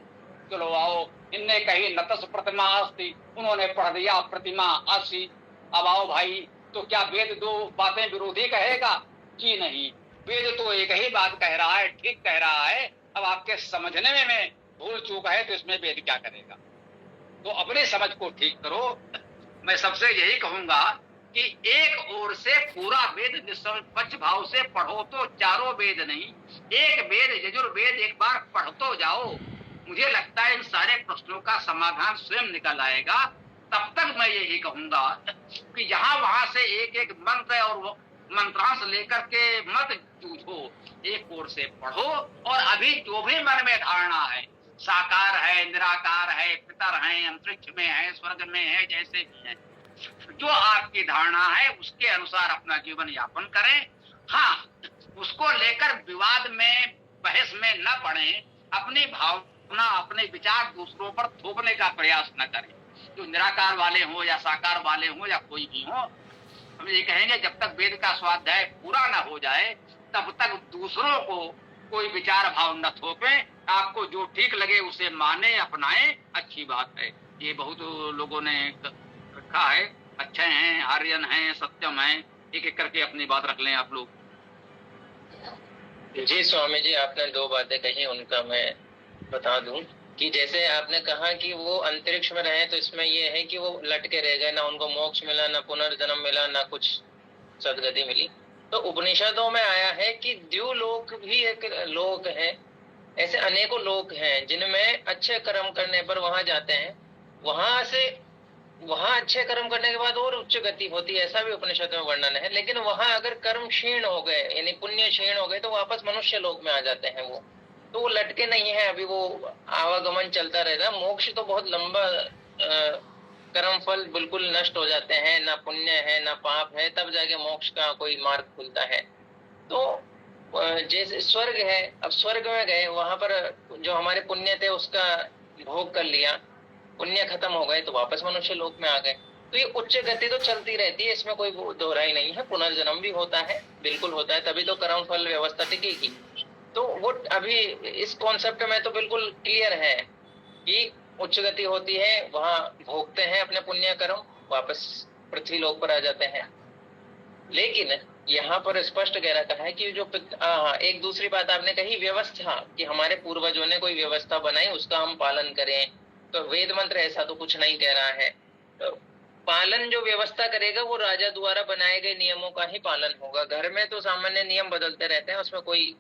चलो आओ। इनने कही नतस प्रतिमा अस्ति, उन्होंने पढ़ दिया प्रतिमा आसी। अब आओ भाई, तो क्या वेद दो बातें विरोधी कहेगा? जी नहीं, वेद तो एक ही बात कह रहा है, ठीक कह रहा है। अब आपके समझने में भूल चूक है तो इसमें वेद क्या करेगा? तो अपनी समझ को ठीक करो। मैं सबसे यही कहूंगा कि एक ओर से पूरा वेद निष्पक्ष भाव से पढ़ो तो चारों वेद नहीं, एक वेद यजुर्वेद एक बार पढ़ तो जाओ। मुझे लगता है इन सारे प्रश्नों का समाधान स्वयं निकल आएगा। तब तक मैं यही कहूंगा कि यहाँ वहां से एक एक मंत्र और मंत्रांश लेकर के मत जूझो, एक ओर से पढ़ो। और अभी जो भी मन में धारणा है, साकार है, निराकार है, पितर है, अंतरिक्ष में है, स्वर्ग में है, जैसे भी है, जो आपकी धारणा है उसके अनुसार अपना जीवन यापन करें। हाँ, उसको लेकर विवाद में, बहस में न पड़े। अपनी भावना, अपने विचार दूसरों पर थोपने का प्रयास न करें। जो निराकार वाले हो या साकार वाले हो या कोई भी हो, हम ये कहेंगे जब तक वेद का स्वाध्याय पूरा न हो जाए तब तक दूसरों को कोई विचार भाव न थोपे। आपको जो ठीक लगे उसे माने, अपनाएं, अच्छी बात है। ये बहुत लोगों ने रखा है, अच्छे हैं, आर्यन हैं, सत्यम हैं, एक एक करके अपनी बात रख लें आप लोग। जी स्वामी जी, आपने दो बातें कही, उनका मैं बता दूं कि जैसे आपने कहा कि वो अंतरिक्ष में रहे, तो इसमें ये है कि वो लटके रह गए, ना उनको मोक्ष मिला, ना पुनर्जन्म मिला, ना कुछ सदगति मिली। तो उपनिषदों में आया है कि द्युलोक भी एक लोक है। ऐसे अनेकों लोक हैं जिनमें अच्छे कर्म करने पर वहां जाते हैं, वहां अच्छे कर्म करने के बाद और उच्च गति होती है, ऐसा भी उपनिषद में वर्णन है। लेकिन वहां अगर कर्म क्षीण हो गए, यानी पुण्य क्षीण हो गए, तो वापस मनुष्य लोक में आ जाते हैं वो। तो वो लटके नहीं है, अभी वो आवागमन चलता रहता है। मोक्ष तो बहुत लंबा, कर्म फल बिल्कुल नष्ट हो जाते हैं, ना पुण्य है ना पाप है, तब जाके मोक्ष का कोई मार्ग खुलता है। तो जैसे स्वर्ग है, अब स्वर्ग में गए, वहां पर जो हमारे पुण्य थे उसका भोग कर लिया, पुण्य खत्म हो गए, तो वापस मनुष्य लोक में आ गए। तो ये उच्च गति तो चलती रहती है, इसमें कोई दोहराई नहीं है। पुनर्जन्म भी होता है, बिल्कुल होता है, तभी तो कर्म फल व्यवस्था टिकेगी। तो वो अभी इस कॉन्सेप्ट में तो बिल्कुल क्लियर है कि उच्च गति होती है, वहां भोगते हैं अपने पुण्य कर्म, वापस पृथ्वी लोक पर आ जाते हैं। लेकिन यहाँ पर स्पष्ट कह रखा है कि जो एक दूसरी बात आपने कही, व्यवस्था, कि हमारे पूर्वजों ने कोई व्यवस्था बनाई, उसका हम पालन करें। तो वेद मंत्र ऐसा तो कुछ नहीं कह रहा है। तो पालन जो व्यवस्था करेगा वो राजा द्वारा बनाए गए नियमों का ही पालन होगा। घर में तो सामान्य नियम बदलते रहते हैं, उसमें कोई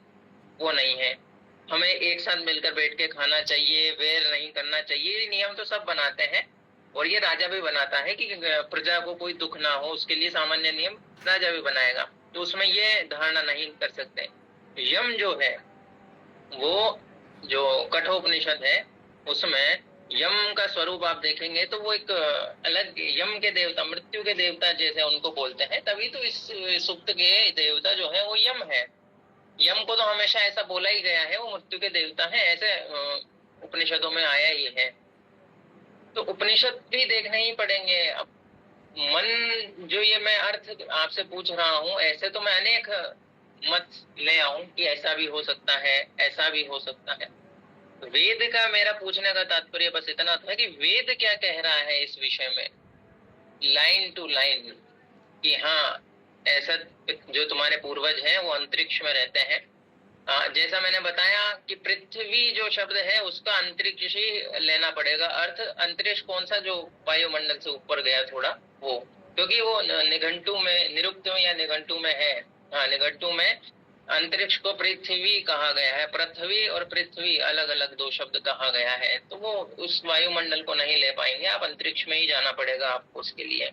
वो नहीं है। हमें एक साथ मिलकर बैठ के खाना चाहिए, वैर नहीं करना चाहिए, ये नियम तो सब बनाते हैं। और ये राजा भी बनाता है कि प्रजा को कोई दुख ना हो, उसके लिए सामान्य नियम राजा भी बनाएगा। तो उसमें ये धारणा नहीं कर सकते। यम जो है वो जो कठोपनिषद है उसमें यम का स्वरूप आप देखेंगे तो वो एक अलग यम के देवता, मृत्यु के देवता जैसे उनको बोलते हैं, तभी तो इस सुक्त के देवता जो है वो यम है। यम को तो हमेशा ऐसा बोला ही गया है, वो मृत्यु के देवता है, ऐसे उपनिषदों में आया ही है। तो उपनिषद भी देखने ही पड़ेंगे। अब मन जो ये मैं अर्थ आपसे पूछ रहा हूँ, ऐसे तो मैं अनेक मत ले आऊं कि ऐसा भी हो सकता है, ऐसा भी हो सकता है। वेद का मेरा पूछने का तात्पर्य बस इतना था कि वेद क्या कह रहा है इस विषय में, लाइन टू लाइन, कि हाँ ऐसा जो तुम्हारे पूर्वज हैं वो अंतरिक्ष में रहते हैं। जैसा मैंने बताया कि पृथ्वी जो शब्द है उसका अंतरिक्ष ही लेना पड़ेगा अर्थ। अंतरिक्ष कौन सा, जो वायुमंडल से ऊपर गया थोड़ा वो, क्योंकि वो निघंटू में, निरुक्त में या निघंटू में है, हाँ निघंटू में अंतरिक्ष को पृथ्वी कहा गया है। पृथ्वी और पृथ्वी अलग अलग दो शब्द कहा गया है, तो वो उस वायुमंडल को नहीं ले पाएंगे आप, अंतरिक्ष में ही जाना पड़ेगा आपको उसके लिए।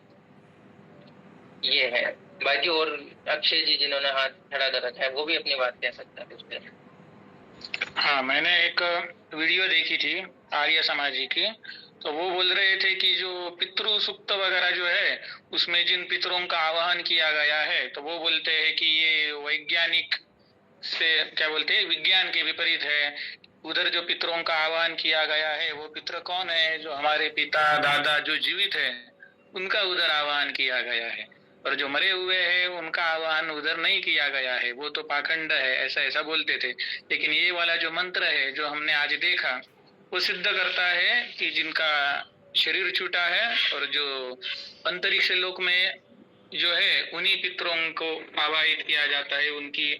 ये है। बाकी और अक्षय जी जिन्होंने हाथ खड़ा कर रखा है वो भी अपनी बात कह सकता है उस पर। हाँ, मैंने एक वीडियो देखी थी आर्य समाज जी की, तो वो बोल रहे थे कि जो पितृ सुक्त वगैरह जो है उसमें जिन पितरों का आवाहन किया गया है, तो वो बोलते हैं कि ये वैज्ञानिक से क्या बोलते हैं, विज्ञान के विपरीत है। उधर जो पितरों का आवाहन किया गया है वो पितर कौन है, जो हमारे पिता दादा जो जीवित है उनका उधर आवाहन किया गया है, और जो मरे हुए हैं उनका आवाहन उधर नहीं किया गया है, वो तो पाखंड है, ऐसा ऐसा बोलते थे। लेकिन ये वाला जो मंत्र है जो हमने आज देखा वो सिद्ध करता है कि जिनका शरीर छूटा है और जो अंतरिक्ष लोक में जो है उन्हीं पितरों को आवाहित किया जाता है, उनकी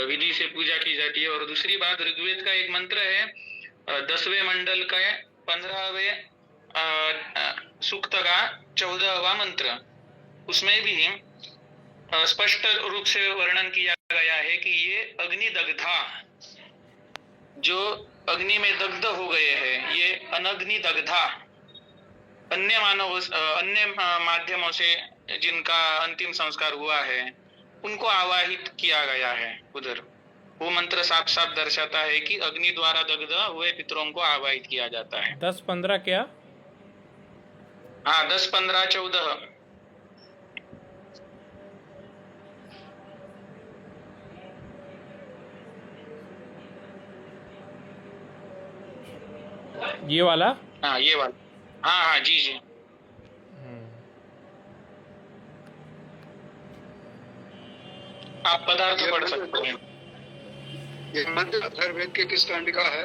विधि से पूजा की जाती है। और दूसरी बात, ऋग्वेद का एक मंत्र है 10वें मंडल का 15वें सूक्त का 14वां मंत्र, उसमें भी स्पष्ट रूप से वर्णन किया गया है कि ये अग्निदग्धा, जो अग्नि में दग्ध हो गए हैं, ये अनग्निदग्धा, अन्य माध्यमों से जिनका अंतिम संस्कार हुआ है उनको आवाहित किया गया है उधर। वो मंत्र साफ साफ दर्शाता है कि अग्नि द्वारा दग्ध हुए पितरों को आवाहित किया जाता है। 10-15 क्या? हाँ, 10, 15, 14। ये वाला? हाँ, ये वाला। हाँ हाँ, जी जी। आप पदार्थ पढ़ सकते हैं। ये मंत्र अथर्ववेद के किस कांड का है?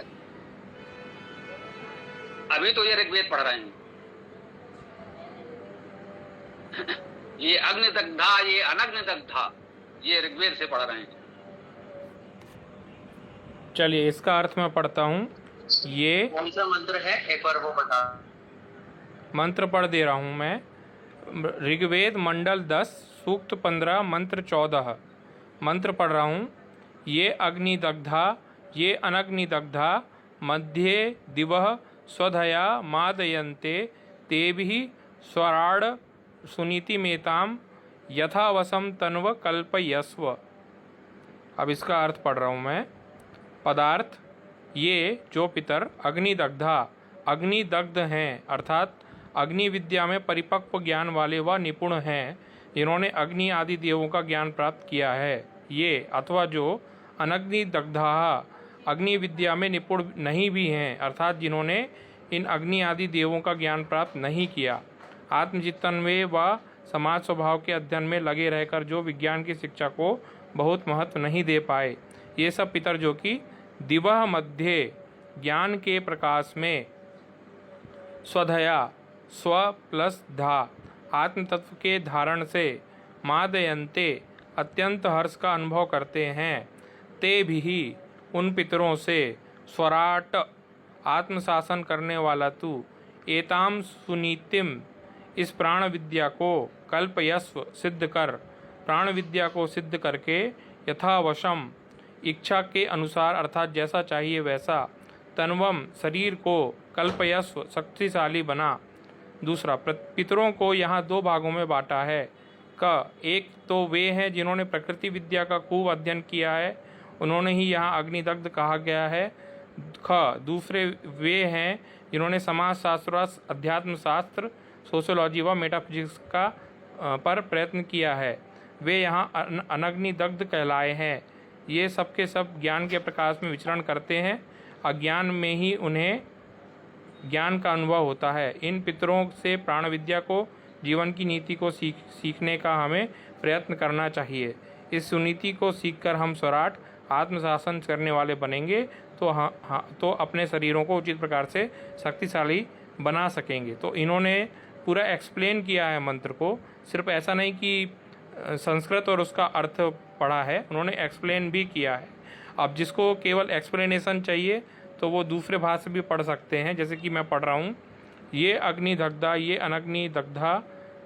अभी तो ये ऋग्वेद पढ़ रहे हैं। ये अग्निदग्धा, ये अनग्निदग्धा, ये ऋग्वेद से पढ़ रहे हैं। चलिए इसका अर्थ मैं पढ़ता हूँ। ये कौन सा मंत्र है, एक बार वो बता। मंत्र पढ़ दे रहा हूँ मैं। ऋग्वेद मंडल 10 सूक्त 15 मंत्र 14 मंत्र पढ़ रहा हूँ। ये अग्निदग्धा, ये अनग्निदग्धा, मध्ये दिवः स्वधया मादयन्ते, तेभिः स्वराड सुनीतिमेताम यथावसम तन्व कल्पयस्व। अब इसका अर्थ पढ़ रहा हूँ मैं। पदार्थ, ये जो पितर अग्निदग्धा, अग्निदग्ध हैं, अर्थात अग्नि विद्या में परिपक्व ज्ञान वाले व निपुण हैं, जिन्होंने अग्नि आदि देवों का ज्ञान प्राप्त किया है। ये अथवा जो अनग्निदग्धा, अग्नि विद्या में निपुण नहीं भी हैं, अर्थात जिन्होंने इन अग्नि आदि देवों का ज्ञान प्राप्त नहीं किया। आत्मचिंतन में व समाज स्वभाव के अध्ययन में लगे रहकर जो विज्ञान की शिक्षा को बहुत महत्व नहीं दे पाए, ये सब पितर जो कि दिवह मध्य ज्ञान के प्रकाश में स्वधया, स्व प्लस धा, आत्म तत्व के धारण से मादयन्ते अत्यंत हर्ष का अनुभव करते हैं, ते भी उन पितरों से स्वराट आत्मशासन करने वाला तू एताम सुनीतिम, इस प्राण विद्या को कल्पयस्व सिद्ध कर, प्राण विद्या को सिद्ध करके यथावशम इच्छा के अनुसार अर्थात जैसा चाहिए वैसा, तन्वम शरीर को कल्पयस्व शक्तिशाली बना। दूसरा, पितरों को यहाँ दो भागों में बांटा है। एक तो वे हैं जिन्होंने प्रकृति विद्या का खूब अध्ययन किया है उन्होंने ही यहाँ अग्निदग्ध कहा गया है। दूसरे वे हैं जिन्होंने समाज शास्त्र, अध्यात्म शास्त्र, सोशियोलॉजी व मेटाफिजिक्स का पर प्रयत्न किया है। वे यहाँ अनग्निदग्ध कहलाए हैं। ये सब के सब ज्ञान के प्रकाश में विचरण करते हैं। अज्ञान में ही उन्हें ज्ञान का अनुभव होता है। इन पितरों से प्राण विद्या को, जीवन की नीति को सीखने का हमें प्रयत्न करना चाहिए। इस सुनीति को सीखकर हम स्वराट आत्मशासन करने वाले बनेंगे तो अपने शरीरों को उचित प्रकार से शक्तिशाली बना सकेंगे। तो इन्होंने पूरा एक्सप्लेन किया है मंत्र को, सिर्फ ऐसा नहीं कि संस्कृत और उसका अर्थ पढ़ा है, उन्होंने एक्सप्लेन भी किया है। अब जिसको केवल एक्सप्लेनेशन चाहिए तो वो दूसरे भाग से भी पढ़ सकते हैं, जैसे कि मैं पढ़ रहा हूँ। ये अग्निदग्धा ये अनग्निदग्धा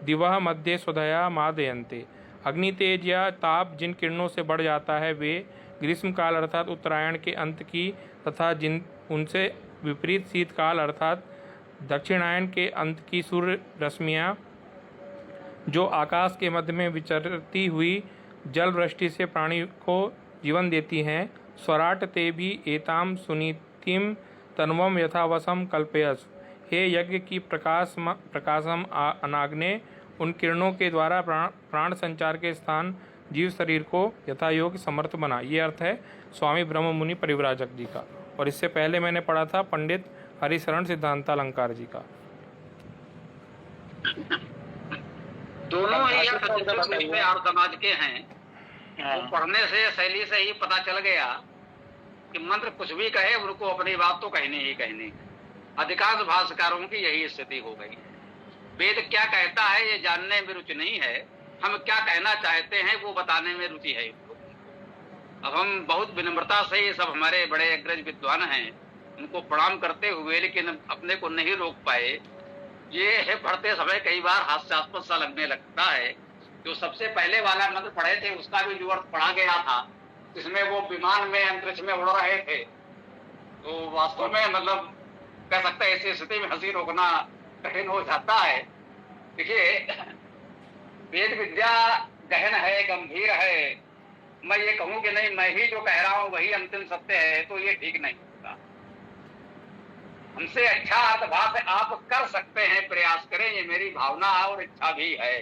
दिवह मध्य स्वधया मादयन्ते। अग्नि तेज या ताप जिन किरणों से बढ़ जाता है वे ग्रीष्मकाल अर्थात उत्तरायण के अंत की तथा जिन उनसे विपरीत शीतकाल अर्थात दक्षिणायन के अंत की सूर्य रश्मियाँ जो आकाश के मध्य में विचरती हुई जल वृष्टि से प्राणी को जीवन देती हैं। स्वराट ते भी एताम सुनीतिम तन्वम यथावसम कल्पयस। हे यज्ञ की प्रकाशम अनाग्ने, उन किरणों के द्वारा प्राण संचार के स्थान जीव शरीर को यथायोग्य समर्थ बना। ये अर्थ है स्वामी ब्रह्म मुनि परिव्राजक जी का। और इससे पहले मैंने पढ़ा था पंडित हरिशरण सिद्धांतालंकार जी का। दोनों ही आर्य समाज के हैं। वो पढ़ने से शैली से ही पता चल गया कि मंत्र कुछ भी कहे उनको अपनी बात तो कहनी ही कहनी। अधिकांश भाष्यकारों की यही स्थिति हो गई। वेद क्या कहता है ये जानने में रुचि नहीं है, हम क्या कहना चाहते हैं वो बताने में रुचि है। अब हम बहुत विनम्रता से, ये सब हमारे बड़े अग्रज विद्वान हैं, उनको प्रणाम करते हुए लेकिन अपने को नहीं रोक पाए। ये है पढ़ते समय कई बार हास्यास्पद सा लगने लगता है। जो सबसे पहले वाला मंत्र पढ़े थे उसका भी जो अर्थ पढ़ा गया था, जिसमें वो विमान में अंतरिक्ष में उड़ रहे थे, तो वास्तव में मतलब कह सकते हैं ऐसी स्थिति में हंसी रोकना कठिन हो जाता है। देखिए, वेद विद्या गहन है, गंभीर है। मैं ये कहूं कि नहीं मैं ही जो कह रहा हूं वही अंतिम सत्य है, तो ये ठीक नहीं होता। हमसे अच्छा अर्थभाष आप कर सकते हैं, प्रयास करें, ये मेरी भावना और इच्छा भी है।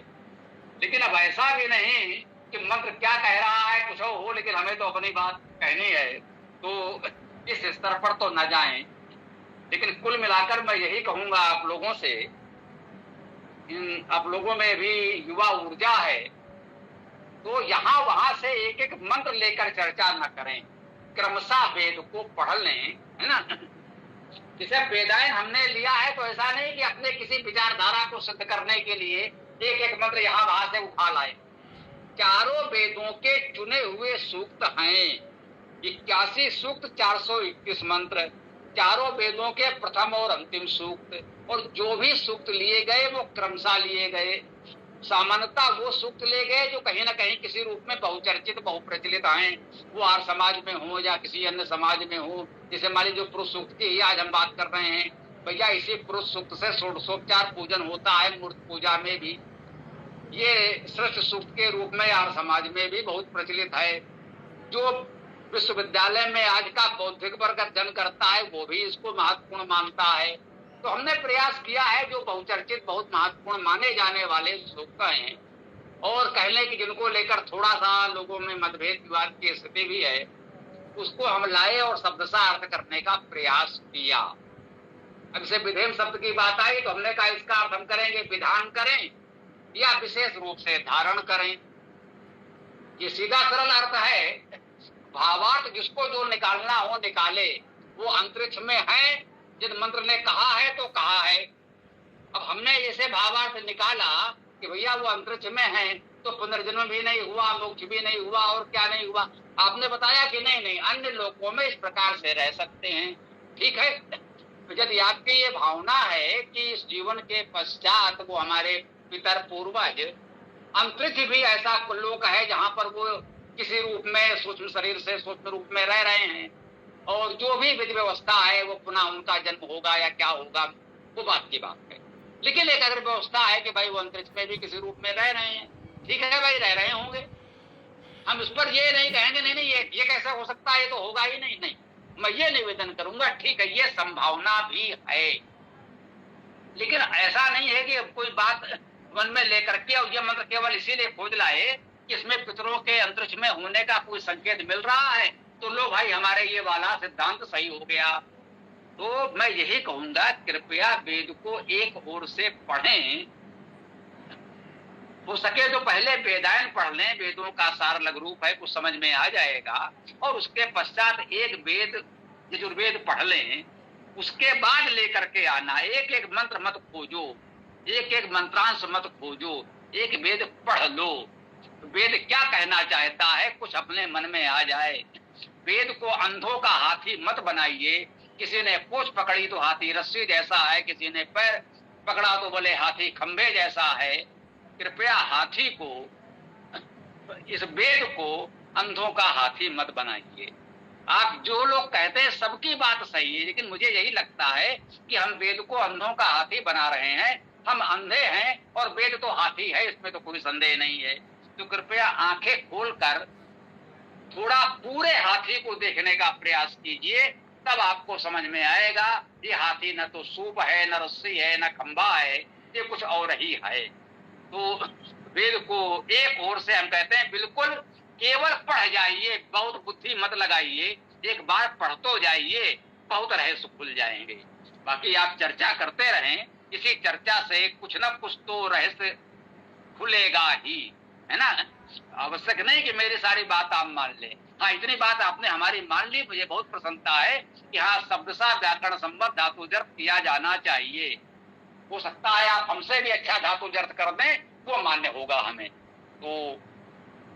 लेकिन अब ऐसा भी नहीं कि मंत्र क्या कह रहा है कुछ हो, लेकिन हमें तो अपनी बात कहनी है, तो इस स्तर पर तो न जाएं। लेकिन कुल मिलाकर मैं यही कहूंगा आप लोगों से, आप लोगों में भी युवा ऊर्जा है, तो यहाँ वहां से एक एक मंत्र लेकर चर्चा न करें, क्रमशः वेद को पढ़ लें, है ना। जैसे वेदायन हमने लिया है तो ऐसा नहीं कि अपने किसी विचारधारा को सिद्ध करने के लिए एक एक मंत्र यहाँ वहां से उठा लाए। चारों वेदों के चुने हुए सूक्त हैं, 81 सूक्त, 421 मंत्र, चारों वेदों के प्रथम और अंतिम सूक्त। और जो भी सूक्त लिए गए वो क्रमशः लिए गए। सामान्यता वो सूक्त ले गए जो कहीं ना कहीं किसी रूप में बहुचर्चित बहुप्रचलित हैं, वो आर्य समाज में हो या किसी अन्य समाज में हो। जैसे मान लीजिए पुरुष सूक्त की ही आज हम बात कर रहे हैं, भैया इसी पुरुष सूक्त से षोडशोपचार पूजन होता है मूर्ति पूजा में भी। ये श्रेष्ठ सूक्त के रूप में आर्य समाज में भी बहुत प्रचलित है। जो विश्वविद्यालय में आज का बौद्धिक वर्ग अध्ययन करता है वो भी इसको महत्वपूर्ण मानता है। तो हमने प्रयास किया है जो बहुचर्चित बहुत महत्वपूर्ण माने जाने वाले सूक्त हैं, और कहने की जिनको लेकर थोड़ा सा लोगों में मतभेद विवाद की स्थिति भी है, उसको हम लाए और शब्दशः अर्थ करने का प्रयास किया। अब से विधेम शब्द की बात आई तो हमने कहा इसका अर्थ हम करेंगे विधान करें या विशेष रूप से धारण करें। ये सीधा सरल अर्थ है, भावार्थ जिसको जो निकालना हो निकाले। वो अंतरिक्ष में है, जिन मंत्र ने कहा है तो कहा है। अब हमने इसे भावार्थ निकाला कि भैया वो अंतरिक्ष में है तो पुनर्जन्म भी नहीं हुआ, मोक्ष भी नहीं हुआ, और क्या नहीं हुआ। आपने बताया कि नहीं अन्य लोकों में इस प्रकार से रह सकते हैं, ठीक है। तो यदि आपकी ये भावना है कि इस जीवन के पश्चात वो हमारे पितर पूर्वज अंतरिक्ष भी ऐसा लोक है जहाँ पर वो किसी रूप में सूक्ष्म शरीर से सूक्ष्म रूप में रह रहे हैं, और जो भी विधि व्यवस्था है वो पुनः उनका जन्म होगा या क्या होगा वो बात की बात है। लेकिन एक अगर व्यवस्था है कि भाई वो अंतरिक्ष में भी किसी रूप में रह रहे हैं, ठीक है भाई रह रहे होंगे, हम उस पर ये नहीं कहेंगे नहीं नहीं ये कैसे हो सकता है, ये तो होगा ही नहीं। नहीं, मैं ये निवेदन करूंगा ठीक है ये संभावना भी है, लेकिन ऐसा नहीं है कि कोई बात मन में लेकर के और ये मंत्र केवल इसीलिए खोज लाए कि इसमें पितरों के अंतरिक्ष में होने का कोई संकेत मिल रहा है तो लो भाई हमारे ये वाला सिद्धांत सही हो गया। तो मैं यही कहूंगा कृपया वेद को एक ओर से पढ़ें, हो सके तो पहले वेदायन पढ़ लें, वेदों का सार लघु रूप है कुछ समझ में आ जाएगा, और उसके पश्चात एक वेद यजुर्वेद पढ़ लें, उसके बाद लेकर के आना। एक एक मंत्र मत खोजो, एक एक मंत्रांश मत खोजो, एक वेद पढ़ लो, वेद क्या कहना चाहता है कुछ अपने मन में आ जाए। वेद को अंधों का हाथी मत बनाइए, किसी ने पूंछ पकड़ी तो हाथी रस्सी जैसा है, किसी ने पैर पकड़ा तो बोले हाथी खंभे जैसा है। कृपया हाथी को, इस वेद को अंधों का हाथी मत बनाइए। आप जो लोग कहते हैं सबकी बात सही है, लेकिन मुझे यही लगता है कि हम वेद को अंधों का हाथी बना रहे हैं। हम अंधे हैं और वेद तो हाथी है, इसमें तो कोई संदेह नहीं है। तो कृपया आंखें खोलकर थोड़ा पूरे हाथी को देखने का प्रयास कीजिए, तब आपको समझ में आएगा ये हाथी न तो सूप है, न रस्सी है, न खंबा है, ये कुछ और ही है। तो वेद को एक ओर से हम कहते हैं बिल्कुल केवल पढ़ जाइए, बहुत बुद्धि मत लगाइए, एक बार पढ़ तो जाइए, बहुत रहस्य खुल जाएंगे। बाकी आप चर्चा करते रहें, इसी चर्चा से कुछ न कुछ तो रहस्य खुलेगा ही, है ना। आवश्यक नहीं कि मेरी सारी बात आप मान लें। हाँ, इतनी बात आपने हमारी मान ली, मुझे बहुत प्रसन्नता है कि हाँ शब्दशः व्याकरण संबद्ध धातु जर्थ किया जाना चाहिए। हो सकता है आप हमसे भी अच्छा धातु जर्थ कर दें, वो मान्य होगा हमें। तो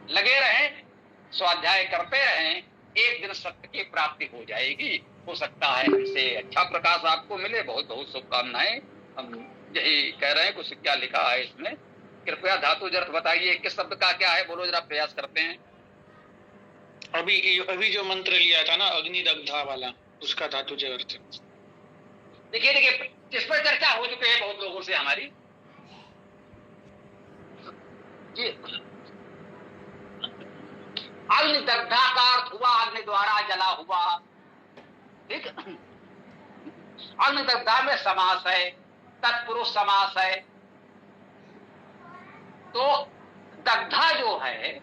लगे रहें, स्वाध्याय करते रहें, एक दिन सत्य की प्राप्ति हो जाएगी। हो सकता है हमसे अच्छा प्रकाश आपको मिले। बहुत बहुत शुभकामनाएं। हम यही कह रहे हैं, कुछ क्या लिखा है इसमें। कृपया धातु जर्थ बताइए, किस शब्द का क्या है, बोलो जरा, प्रयास करते हैं। अभी जो मंत्र लिया था ना अग्निदग्धा वाला, उसका धातु जर्थ। देखिए जिस पर चर्चा हो चुकी है बहुत लोगों से हमारी जी। अग्निदग्धा का अर्थ हुआ अग्नि द्वारा जला हुआ, ठीक। अग्निदग्धा में समास है, तत्पुरुष समास है। तो दग्धा जो है,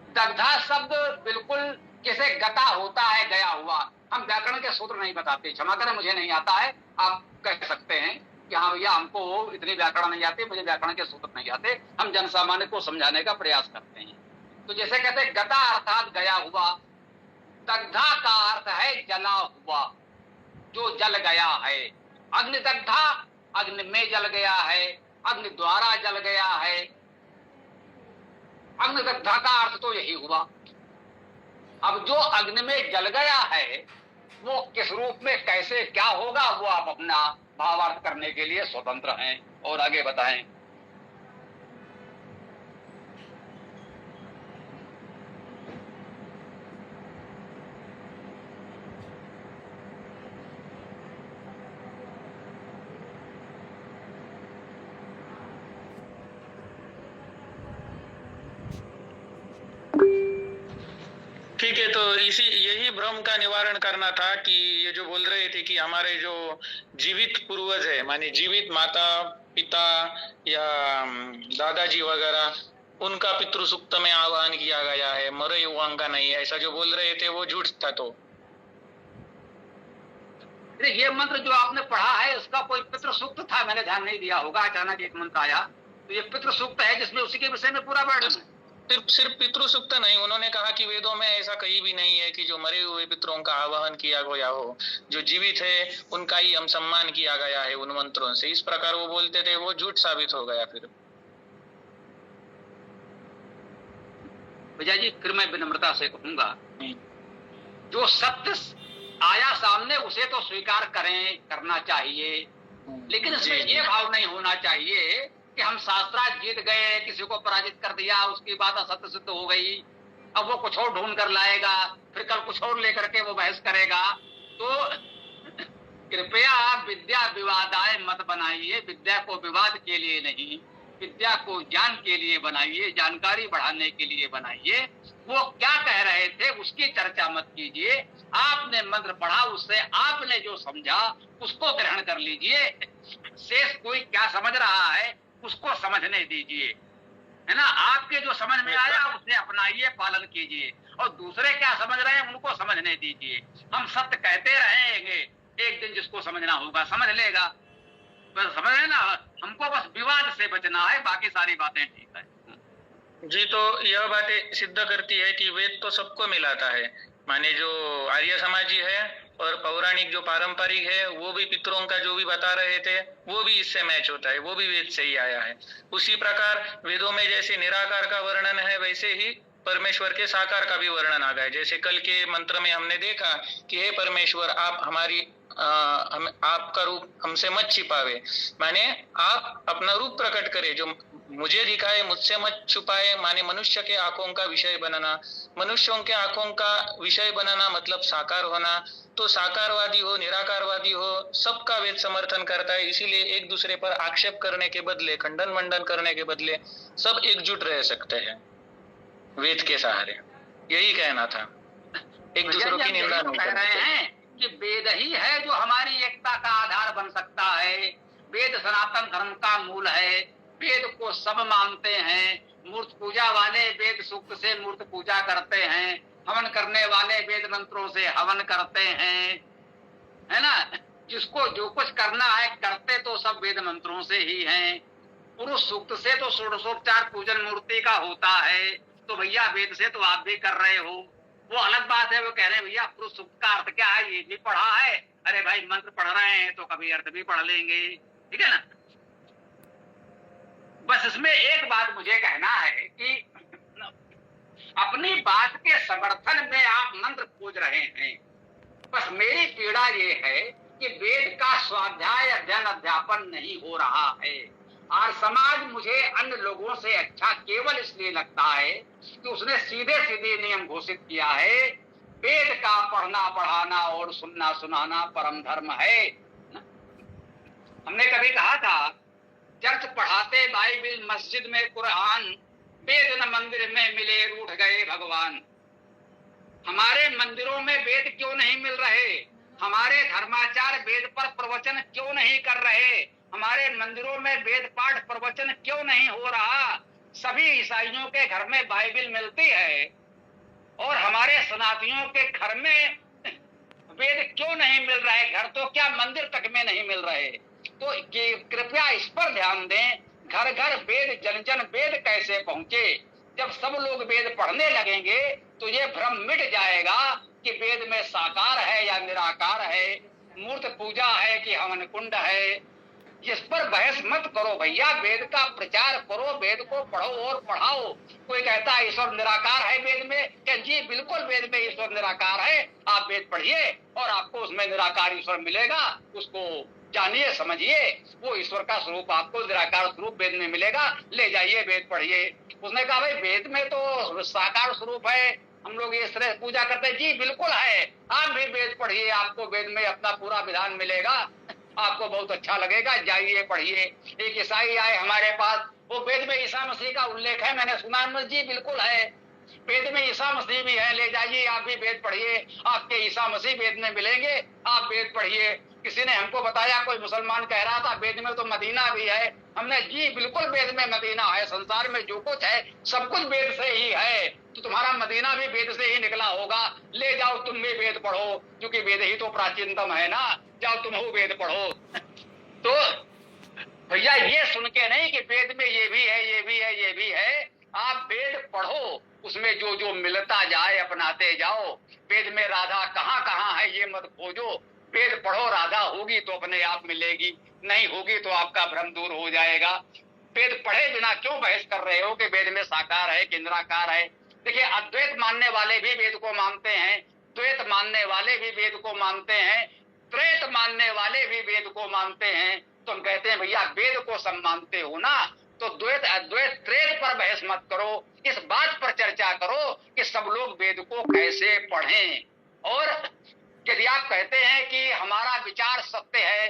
दग्धा शब्द बिल्कुल किसे गता होता है, गया हुआ। हम व्याकरण के सूत्र नहीं बताते, क्षमा करें मुझे नहीं आता है। आप कह सकते हैं कि हाँ भैया हमको इतनी व्याकरण नहीं आती, मुझे व्याकरण के सूत्र नहीं आते। हम जनसामान्य को समझाने का प्रयास करते हैं। तो जैसे कहते हैं गता अर्थात गया हुआ, दग्धा का अर्थ है जला हुआ, जो जल गया है। अग्निदग्धा अग्नि में जल गया है, अग्नि द्वारा जल गया है। अग्निदग्धा का अर्थ तो यही हुआ। अब जो अग्नि में जल गया है वो किस रूप में कैसे क्या होगा, वो आप अपना भावार्थ करने के लिए स्वतंत्र हैं। और आगे बताएं। ठीक है, तो यही भ्रम का निवारण करना था कि ये जो बोल रहे थे कि हमारे जो जीवित पूर्वज है, माने जीवित माता पिता या दादाजी वगैरह, उनका पितृ सूक्त में आह्वान किया गया है, मरे युवाओं का नहीं है, ऐसा जो बोल रहे थे वो झूठ था। तो ये मंत्र जो आपने पढ़ा है उसका कोई पितृ सूक्त था, मैंने ध्यान नहीं दिया होगा, अचानक एक मंत्र आया। तो ये पितृ सूक्त है जिसमें उसी के विषय में पूरा वर्णन है। सिर्फ पितृ सूक्त नहीं, उन्होंने कहा कि वेदों में ऐसा कहीं भी नहीं है कि जो मरे हुए पितरों का आवाहन किया गया हो, जो जीवित है उनका ही हम सम्मान किया गया है उन मंत्रों से। इस प्रकार वो बोलते थे, वो झूठ साबित हो गया। फिर विजय जी, फिर मैं विनम्रता से कहूंगा, जो सत्य आया सामने उसे तो स्वीकार करना चाहिए, लेकिन इसमें ये भाव नहीं होना चाहिए कि हम शास्त्रार्थ जीत गए, किसी को पराजित कर दिया, उसकी बात असत्य सिद्ध हो गई, अब वो कुछ और ढूंढ कर लाएगा, फिर कल कुछ और लेकर के वो बहस करेगा। तो कृपया विद्या विवादाय मत बनाइए, विद्या को विवाद के लिए नहीं, विद्या को ज्ञान के लिए बनाइए, जानकारी बढ़ाने के लिए बनाइए। वो क्या कह रहे थे उसकी चर्चा मत कीजिए। आपने मंत्र पढ़ा, उससे आपने जो समझा उसको ग्रहण कर लीजिए। शेष कोई क्या समझ रहा है उसको समझने दीजिए, है ना। आपके जो समझ में आया उसे अपनाइए, पालन कीजिए, और दूसरे क्या समझ रहे हैं उनको समझने दीजिए। हम सत्य कहते रहेंगे, एक दिन जिसको समझना होगा समझ लेगा। बस समझ रहे ना, हमको बस विवाद से बचना है, बाकी सारी बातें ठीक है। जी, तो यह बातें सिद्ध करती है कि वेद तो सबको मिलाता है। माने जो आर्य समाजी है और पौराणिक जो पारंपरिक है वो भी पितरों का जो भी बता रहे थे वो भी इससे मैच होता है, वो भी वेद से ही आया है। उसी प्रकार वेदों में जैसे निराकार का वर्णन है वैसे ही परमेश्वर के साकार का भी वर्णन आ गया है। जैसे कल के मंत्र में हमने देखा कि हे परमेश्वर, आप हमारी आपका रूप हमसे मत छिपावे, माने आप अपना रूप प्रकट करे, जो मुझे दिखाए मुझसे मत छुपाए। माने मनुष्य के आंखों का विषय बनाना, मनुष्यों के आंखों का विषय बनाना मतलब साकार होना। तो साकारवादी हो निराकारवादी हो सबका वेद समर्थन करता है। इसीलिए एक दूसरे पर आक्षेप करने के बदले, खंडन मंडन करने के बदले सब एकजुट रह सकते हैं वेद के सहारे। यही कहना था, एक दूसरे की निंदा नहीं कह रहे हैं कि वेद ही है जो हमारी एकता का आधार बन सकता है। वेद सनातन धर्म का मूल है, वेद को सब मानते हैं। मूर्त पूजा वाले वेद सूक्त से मूर्त पूजा करते हैं, हवन करने वाले वेद मंत्रों से हवन करते हैं, है ना। जिसको जो कुछ करना है करते तो सब वेद मंत्रों से ही हैं। पुरुष सूक्त से तो षोडशोपचार पूजन मूर्ति का होता है, तो भैया वेद से तो आप भी कर रहे हो, वो अलग बात है। वो कह रहे हैं भैया पुरुष सूक्त का अर्थ क्या है ये भी पढ़ा है। अरे भाई मंत्र पढ़ रहे हैं तो कभी अर्थ भी पढ़ लेंगे, ठीक है ना। बस इसमें एक बात मुझे कहना है कि अपनी बात के समर्थन में आप मंत्र खोज रहे हैं। बस मेरी पीड़ा ये है कि वेद का स्वाध्याय अध्ययन अध्यापन नहीं हो रहा है, और समाज मुझे अन्य लोगों से अच्छा केवल इसलिए लगता है कि उसने सीधे सीधे नियम घोषित किया है, वेद का पढ़ना पढ़ाना और सुनना सुनाना परम धर्म है। हमने कभी कहा था चर्च पढ़ाते बाइबिल, मस्जिद में कुरान, वेद न मंदिर में मिले रूठ गए भगवान। हमारे मंदिरों में वेद क्यों नहीं मिल रहे? हमारे धर्माचार्य वेद पर प्रवचन क्यों नहीं कर रहे? हमारे मंदिरों में वेद पाठ प्रवचन क्यों नहीं हो रहा? सभी ईसाइयों के घर में बाइबिल मिलती है और हमारे सनातनियों के घर में वेद क्यों नहीं मिल रहे? घर तो क्या मंदिर तक में नहीं मिल रहे। तो कृपया इस पर ध्यान दें, घर घर वेद, जन जन वेद कैसे पहुंचे। जब सब लोग वेद पढ़ने लगेंगे तो ये भ्रम मिट जाएगा कि वेद में साकार है या निराकार है, मूर्त पूजा है कि हवन कुंड है। इस पर बहस मत करो भैया, वेद का प्रचार करो, वेद को पढ़ो और पढ़ाओ। कोई कहता है ईश्वर निराकार है वेद में, क्या जी बिल्कुल वेद में ईश्वर निराकार है। आप वेद पढ़िए और आपको उसमें निराकार ईश्वर मिलेगा, उसको जानिए समझिए, वो ईश्वर का स्वरूप आपको निराकार स्वरूप वेद में मिलेगा। ले जाइए वेद पढ़िए। उसने कहा भाई वेद में तो साकार स्वरूप है, हम लोग इस तरह पूजा करते हैं। जी बिल्कुल है, आप भी वेद पढ़िए, आपको वेद में अपना पूरा विधान मिलेगा, आपको बहुत अच्छा लगेगा। जाइए पढ़िए। एक ईसाई आए हमारे पास, वो वेद में ईसा मसीह का उल्लेख है, मैंने सुना। जी बिल्कुल है, वेद में ईसा मसीह भी है, ले जाइए आप भी वेद पढ़िए, आपके ईसा मसीह वेद में मिलेंगे, आप वेद पढ़िए। किसी ने हमको बताया, कोई मुसलमान कह रहा था वेद में तो मदीना भी है। हमने जी बिल्कुल वेद में मदीना है, संसार में जो कुछ है सब कुछ वेद से ही है, तो तुम्हारा मदीना भी वेद से ही निकला होगा। ले जाओ तुम भी वेद पढ़ो, क्योंकि वेद ही तो प्राचीनतम है ना, जाओ तुम हो वेद पढ़ो। तो भैया ये सुन के नहीं कि वेद में ये भी है, ये भी है, ये भी है। आप वेद पढ़ो, उसमें जो जो मिलता जाए अपनाते जाओ। वेद में राधा कहाँ कहाँ है ये मत खोजो, वेद पढ़ो, राधा होगी तो अपने आप मिलेगी, नहीं होगी तो आपका भ्रम दूर हो जाएगा। वेद पढ़े बिना क्यों बहस कर रहे हो कि वेद में साकार है कि निराकार है। देखिए अद्वैत मानने वाले भी वेद को मानते हैं, द्वैत मानने वाले भी वेद को मानते हैं, त्रैत मानने वाले भी वेद को मानते हैं। तो हम कहते हैं भैया वेद को सब मानते हो ना, तो द्वैत अद्वैत त्रैत पर बहस मत करो, इस बात पर चर्चा करो कि सब लोग वेद को कैसे पढ़ें। और यदि आप कहते हैं कि हमारा विचार सत्य है,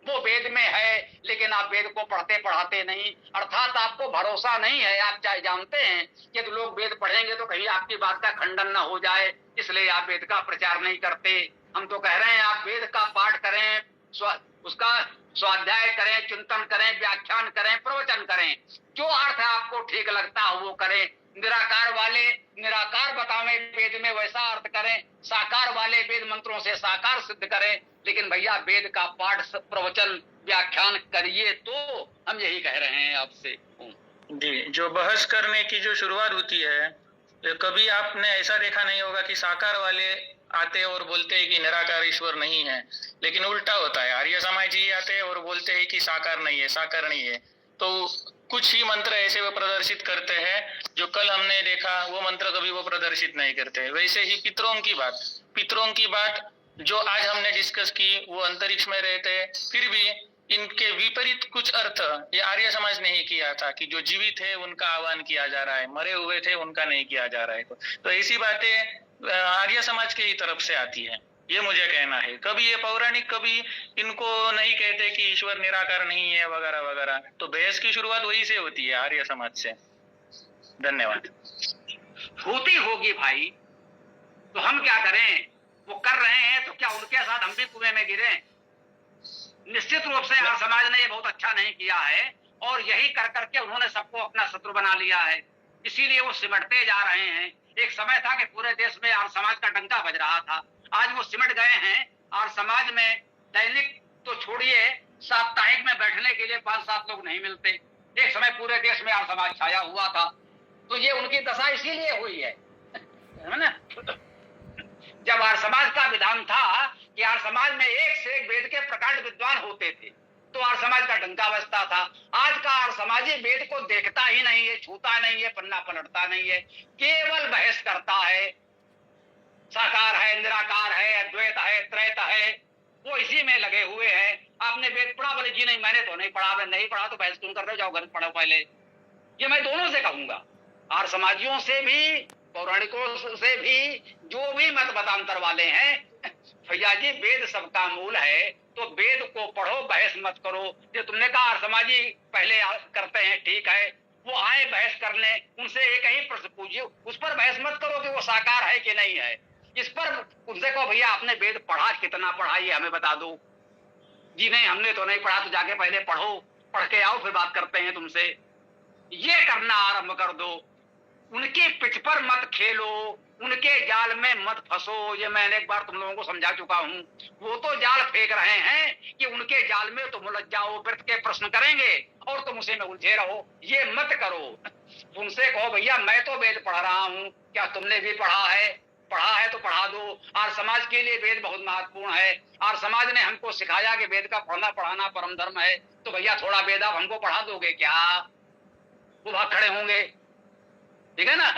वो वेद में है, लेकिन आप वेद को पढ़ते पढ़ाते नहीं, अर्थात आपको भरोसा नहीं है। आप चाहे जानते हैं कि तो लोग वेद पढ़ेंगे तो कहीं आपकी बात का खंडन न हो जाए, इसलिए आप वेद का प्रचार नहीं करते। हम तो कह रहे हैं आप वेद का पाठ करें, उसका स्वाध्याय करें, चिंतन करें, व्याख्यान करें, प्रवचन करें, जो अर्थ आपको ठीक लगता हो वो करें। निराकार वाले निराकार बतावे वेद में वैसा अर्थ करें, साकार वाले वेद मंत्रों से साकार सिद्ध करें, लेकिन भैया वेद का पाठ प्रवचन व्याख्यान करिए। तो हम यही कह रहे हैं आपसे। जी, जो बहस करने की जो शुरुआत होती है, कभी आपने ऐसा देखा नहीं होगा कि साकार वाले आते और बोलते हैं कि निराकार ईश्वर नहीं है, लेकिन उल्टा होता है। आर्य समाज जी आते हैं और बोलते हैं कि साकार नहीं है, साकार नहीं है। तो कुछ ही मंत्र ऐसे वो प्रदर्शित करते हैं जो कल हमने देखा, वो मंत्र कभी वो प्रदर्शित नहीं करते। वैसे ही पितरों की बात जो आज हमने डिस्कस की, वो अंतरिक्ष में रहते हैं, फिर भी इनके विपरीत कुछ अर्थ ये आर्य समाज ने ही किया था कि जो जीवित है उनका आह्वान किया जा रहा है, मरे हुए थे उनका नहीं किया जा रहा है। तो ऐसी बातें आर्य समाज के ही तरफ से आती है, ये मुझे कहना है। कभी ये पौराणिक कभी इनको नहीं कहते कि ईश्वर निराकार नहीं है वगैरह वगैरह। तो बहस की शुरुआत वही से होती है, आर्य समाज से। धन्यवाद। होती होगी भाई, तो हम क्या करें? वो कर रहे हैं तो क्या उनके साथ हम भी कुएं में गिरे? निश्चित रूप से आर्य समाज ने ये बहुत अच्छा नहीं किया है, और यही कर करके उन्होंने सबको अपना शत्रु बना लिया है। इसीलिए वो सिमटते जा रहे हैं। एक समय था कि पूरे देश में आर्य समाज का डंका बज रहा था, आज वो सिमट गए हैं। आर्य समाज में दैनिक तो छोड़िए, साप्ताहिक में बैठने के लिए 5-7 लोग नहीं मिलते। एक समय पूरे देश में आर्य समाज छाया हुआ था, तो ये उनकी दशा इसीलिए हुई है ना। जब आर्य समाज का विधान था कि आर्य समाज में एक से एक वेद के प्रकांड विद्वान होते थे, तो आर्य समाज का डंका बजता था। आज का आर्य समाजी वेद को देखता ही नहीं है, छूता नहीं है, पन्ना पलटता नहीं है, केवल बहस करता है। साकार है, निराकार है, अद्वैत है, त्रैत है, वो इसी में लगे हुए हैं। आपने वेद पढ़ा? बोले जी नहीं, मैंने तो नहीं पढ़ा। नहीं पढ़ा तो बहस क्यों कर रहे हो? जाओ घर पढ़ो पहले। ये मैं दोनों से कहूंगा, आर्य समाजियों से भी, पौराणिकों से भी, जो भी मत मतांतर वाले हैं। भैया जी वेद सबका मूल है, तो वेद को पढ़ो, बहस मत करो। जो तुमने कहा आर्य समाजी पहले करते हैं, ठीक है, वो आए बहस करने, उनसे एक ही प्रश्न पूछिए, उस पर बहस मत करो कि वो साकार है कि नहीं है। इस पर उनसे कहो भैया आपने वेद पढ़ा, कितना पढ़ा ये हमें बता दो। जी नहीं हमने तो नहीं पढ़ा। तो जाके पहले पढ़ो, पढ़ के आओ, फिर बात करते हैं तुमसे। ये करना आरंभ कर दो। उनकी पिछ पर मत खेलो, उनके जाल में मत फंसो। ये मैंने एक बार तुम लोगों को समझा चुका हूं। वो तो जाल फेंक रहे हैं कि उनके जाल में तुम उलझ जाओ, व्यर्थ के प्रश्न करेंगे और तुम उसे में उलझे रहो। ये मत करो। उनसे कहो भैया मैं तो वेद पढ़ रहा हूं, क्या तुमने भी पढ़ा है? पढ़ा है तो पढ़ा दो। आर्य समाज के लिए वेद बहुत महत्वपूर्ण है। आर्य समाज ने हमको सिखाया कि वेद का पढ़ना पढ़ाना परम धर्म है। तो भैया थोड़ा वेद आप हमको पढ़ा दोगे क्या? वो भाग खड़े होंगे, ठीक है ना।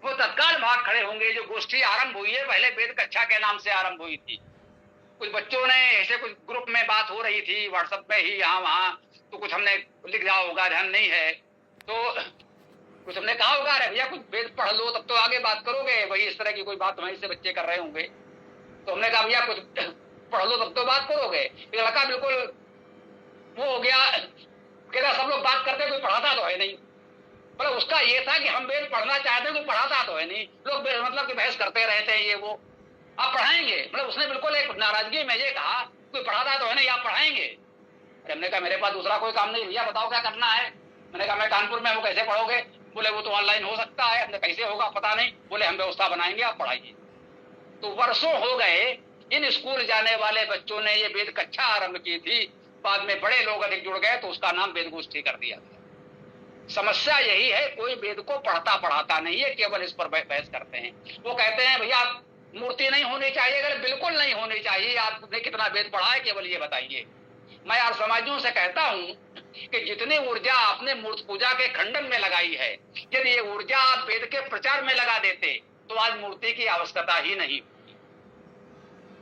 वो तत्काल भाग खड़े होंगे। जो गोष्ठी आरंभ हुई है पहले वेद कक्षा के नाम से आरंभ हुई थी। कुछ बच्चों ने ऐसे कुछ ग्रुप में बात हो रही थी व्हाट्सएप में ही, यहाँ वहां, तो कुछ हमने लिख दिया होगा, ध्यान नहीं है। तो कुछ हमने कहा होगा अरे भैया कुछ वेद पढ़ लो तब तो आगे बात करोगे। वही इस तरह की कोई बात वहीं से बच्चे कर रहे होंगे। तो हमने कहा भैया कुछ पढ़ लो तब तो बात करोगे। लड़का बिल्कुल वो हो गया, कहता सब लोग बात करते, कोई पढ़ाता तो है नहीं। मतलब उसका ये था कि हम वेद पढ़ना चाहते हैं, कोई पढ़ाता तो है नहीं। लोग मतलब कि बहस करते रहते हैं, ये वो। आप पढ़ाएंगे? मतलब उसने बिल्कुल एक नाराजगी में ये कहा कोई पढ़ाता तो है नहीं, आप पढ़ाएंगे? हमने कहा मेरे पास दूसरा कोई काम नहीं, भैया बताओ क्या करना है। मैंने कहा मैं कानपुर में हूँ, कैसे पढ़ोगे? बोले वो तो ऑनलाइन हो सकता है। हमने कैसे होगा पता नहीं। बोले हम व्यवस्था बनाएंगे, आप पढ़ाइए। तो वर्षों हो गए इन स्कूल जाने वाले बच्चों ने ये वेद कक्षा आरंभ की थी। बाद में बड़े लोग अधिक जुड़ गए तो उसका नाम वेद गोष्ठी कर दिया गया। समस्या यही है, कोई वेद को पढ़ता पढ़ाता नहीं है, केवल इस पर बहस करते हैं। वो कहते हैं भैया मूर्ति नहीं होनी चाहिए। अगर बिल्कुल नहीं होनी चाहिए, आपने कितना वेद पढ़ा है केवल ये बताइए। मैं आर्य समाजियों से कहता हूं कि जितनी ऊर्जा आपने मूर्ति पूजा के खंडन में लगाई है, यदि ये ऊर्जा आप वेद के प्रचार में लगा देते तो आज मूर्ति की आवश्यकता ही नहीं।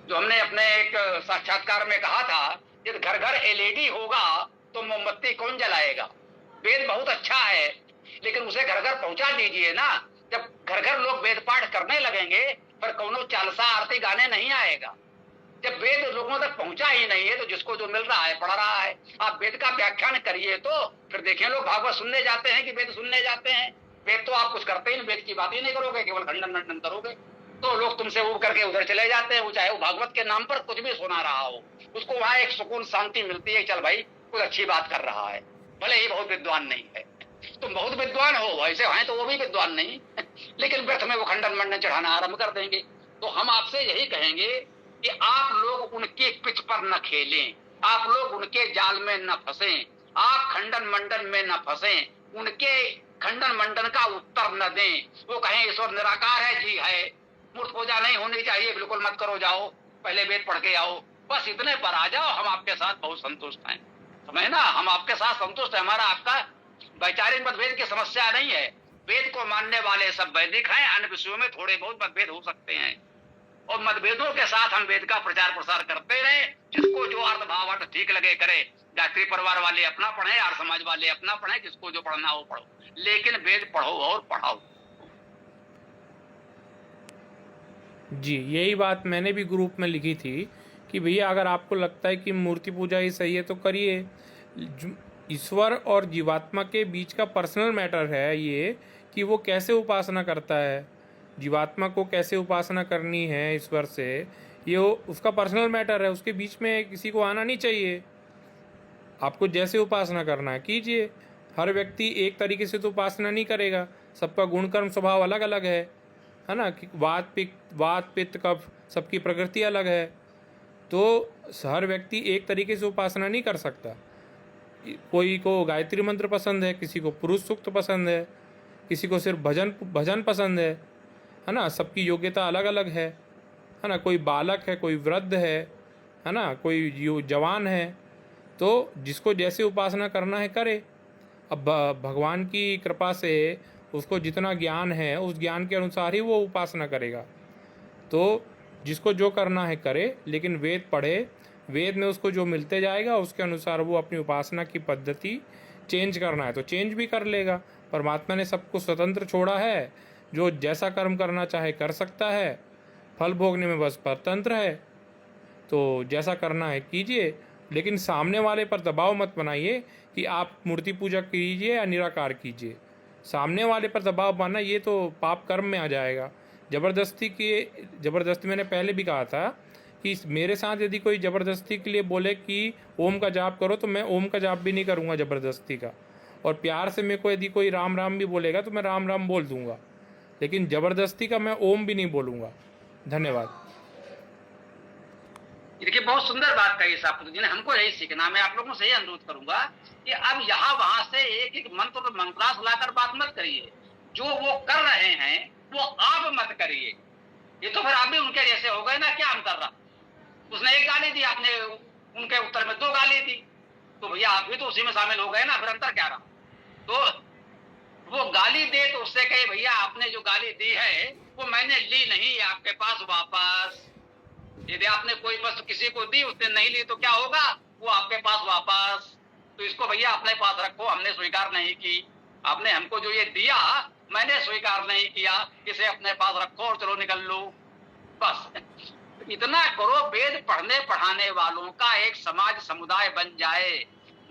जो हमने अपने एक साक्षात्कार में कहा था, यदि घर घर एलईडी होगा तो मोमबत्ती कौन जलाएगा? वेद बहुत अच्छा है, लेकिन उसे घर घर पहुंचा दीजिए ना। जब घर घर लोग वेद पाठ करने लगेंगे, पर कौनो चालसा आरती गाने नहीं आएगा। जब वेद लोगों तक पहुंचा ही नहीं है तो जिसको जो मिल रहा है पढ़ रहा है। आप वेद का व्याख्यान करिए तो फिर देखिए लोग भागवत सुनने जाते हैं कि वेद सुनने जाते हैं। वेद तो आप कुछ करते ही नहीं, वेद की बात ही नहीं करोगे, केवल खंडन मंडन करोगे तो लोग तुमसे उड़ करके उधर चले जाते हैं। वो चाहे वो भागवत के नाम पर कुछ भी सुना रहा हो, उसको वहां एक सुकून शांति मिलती है, चल भाई कुछ अच्छी बात कर रहा है, भले ही बहुत विद्वान नहीं है। तुम बहुत विद्वान हो, वैसे हैं तो वो भी विद्वान नहीं लेकिन व्यर्थ में वो खंडन मंडन चढ़ाना आरंभ कर देंगे। तो हम आपसे यही कहेंगे कि आप लोग उनके पिच पर न खेलें, आप लोग उनके जाल में न फंसें, आप खंडन मंडन में न फंसें, उनके खंडन मंडन का उत्तर न दें। वो कहें ईश्वर निराकार है, जी है, मूर्त पूजा नहीं होनी चाहिए, बिल्कुल मत करो, जाओ पहले वेद पढ़ के आओ, बस इतने पर आ जाओ, हम आपके साथ बहुत संतुष्ट हैं। समझे ना, हम आपके साथ संतुष्ट है। हमारा आपका वैचारिक मतभेद की समस्या नहीं है। वेद को मानने वाले सब वैदिक हैं, अन्य विषयों में थोड़े बहुत मतभेद हो सकते हैं और मतभेदों के साथ हम वेद का प्रचार प्रसार करते रहे। जिसको जो अर्थ भाव अर्थ ठीक लगे करे। गायत्री परिवार वाले अपना पढ़े, आर्य समाज वाले अपना पढ़े, जिसको जो पढ़ना हो पढ़ो, लेकिन वेद पढ़ो और पढ़ाओ। जी, यही बात मैंने भी ग्रुप में लिखी थी कि भैया अगर आपको लगता है कि मूर्ति पूजा ही सही है तो करिए। ईश्वर और जीवात्मा के बीच का पर्सनल मैटर है ये कि वो कैसे उपासना करता है, जीवात्मा को कैसे उपासना करनी है ईश्वर से, ये उसका पर्सनल मैटर है। उसके बीच में किसी को आना नहीं चाहिए। आपको जैसे उपासना करना है कीजिए। हर व्यक्ति एक तरीके से तो उपासना नहीं करेगा, सबका गुण कर्म स्वभाव अलग अलग है ना। कि वात पित्त कफ सबकी प्रकृति अलग है, तो हर व्यक्ति एक तरीके से उपासना नहीं कर सकता। कोई को गायत्री मंत्र पसंद है, किसी को पुरुष सूक्त पसंद है, किसी को सिर्फ भजन पसंद है ना। सबकी योग्यता अलग अलग है ना। कोई बालक है, कोई वृद्ध है ना, कोई जवान है। तो जिसको जैसे उपासना करना है करे। अब भगवान की कृपा से उसको जितना ज्ञान है उस ज्ञान के अनुसार ही वो उपासना करेगा। तो जिसको जो करना है करे, लेकिन वेद पढ़े, वेद में उसको जो मिलते जाएगा उसके अनुसार वो अपनी उपासना की पद्धति चेंज करना है तो चेंज भी कर लेगा। परमात्मा ने सबको स्वतंत्र छोड़ा है, जो जैसा कर्म करना चाहे कर सकता है, फल भोगने में बस परतंत्र है। तो जैसा करना है कीजिए, लेकिन सामने वाले पर दबाव मत बनाइए कि आप मूर्ति पूजा कीजिए या निराकार कीजिए। सामने वाले पर दबाव बनाना ये तो पाप कर्म में आ जाएगा। ज़बरदस्ती मैंने पहले भी कहा था कि मेरे साथ यदि कोई ज़बरदस्ती के लिए बोले कि ओम का जाप करो तो मैं ओम का जाप भी नहीं करूँगा ज़बरदस्ती का। और प्यार से मेरे को यदि कोई राम राम भी बोलेगा तो मैं राम राम बोल दूँगा, लेकिन ज़बरदस्ती का मैं ओम भी नहीं बोलूँगा। धन्यवाद। देखिए बहुत सुंदर बात कही साहब जी ने, हमको यही सीखना। मैं आप लोगों से यही अनुरोध करूंगा कि अब यहाँ वहां से एक एक मंत्र मंत्रास लाकर बात मत करिए। जो वो कर रहे हैं वो आप मत करिए। ये तो फिर आप भी उनके जैसे हो गए ना। क्या अंतर रहा? उसने एक गाली दी, आपने उनके उत्तर में 2 गाली दी, तो भैया आप भी तो उसी में शामिल हो गए ना। फिर अंतर क्या रहा? तो वो गाली दे तो उससे कहे भैया आपने जो गाली दी है वो मैंने ली नहीं, आपके पास वापस। यदि आपने कोई वस्तु किसी को दी, उसने नहीं ली, तो क्या होगा? वो आपके पास वापस। तो इसको भैया अपने पास रखो, हमने स्वीकार नहीं की। आपने हमको जो ये दिया मैंने स्वीकार नहीं किया, इसे अपने पास रखो और चलो निकल लो। बस इतना करो, वेद पढ़ने पढ़ाने वालों का एक समाज समुदाय बन जाए।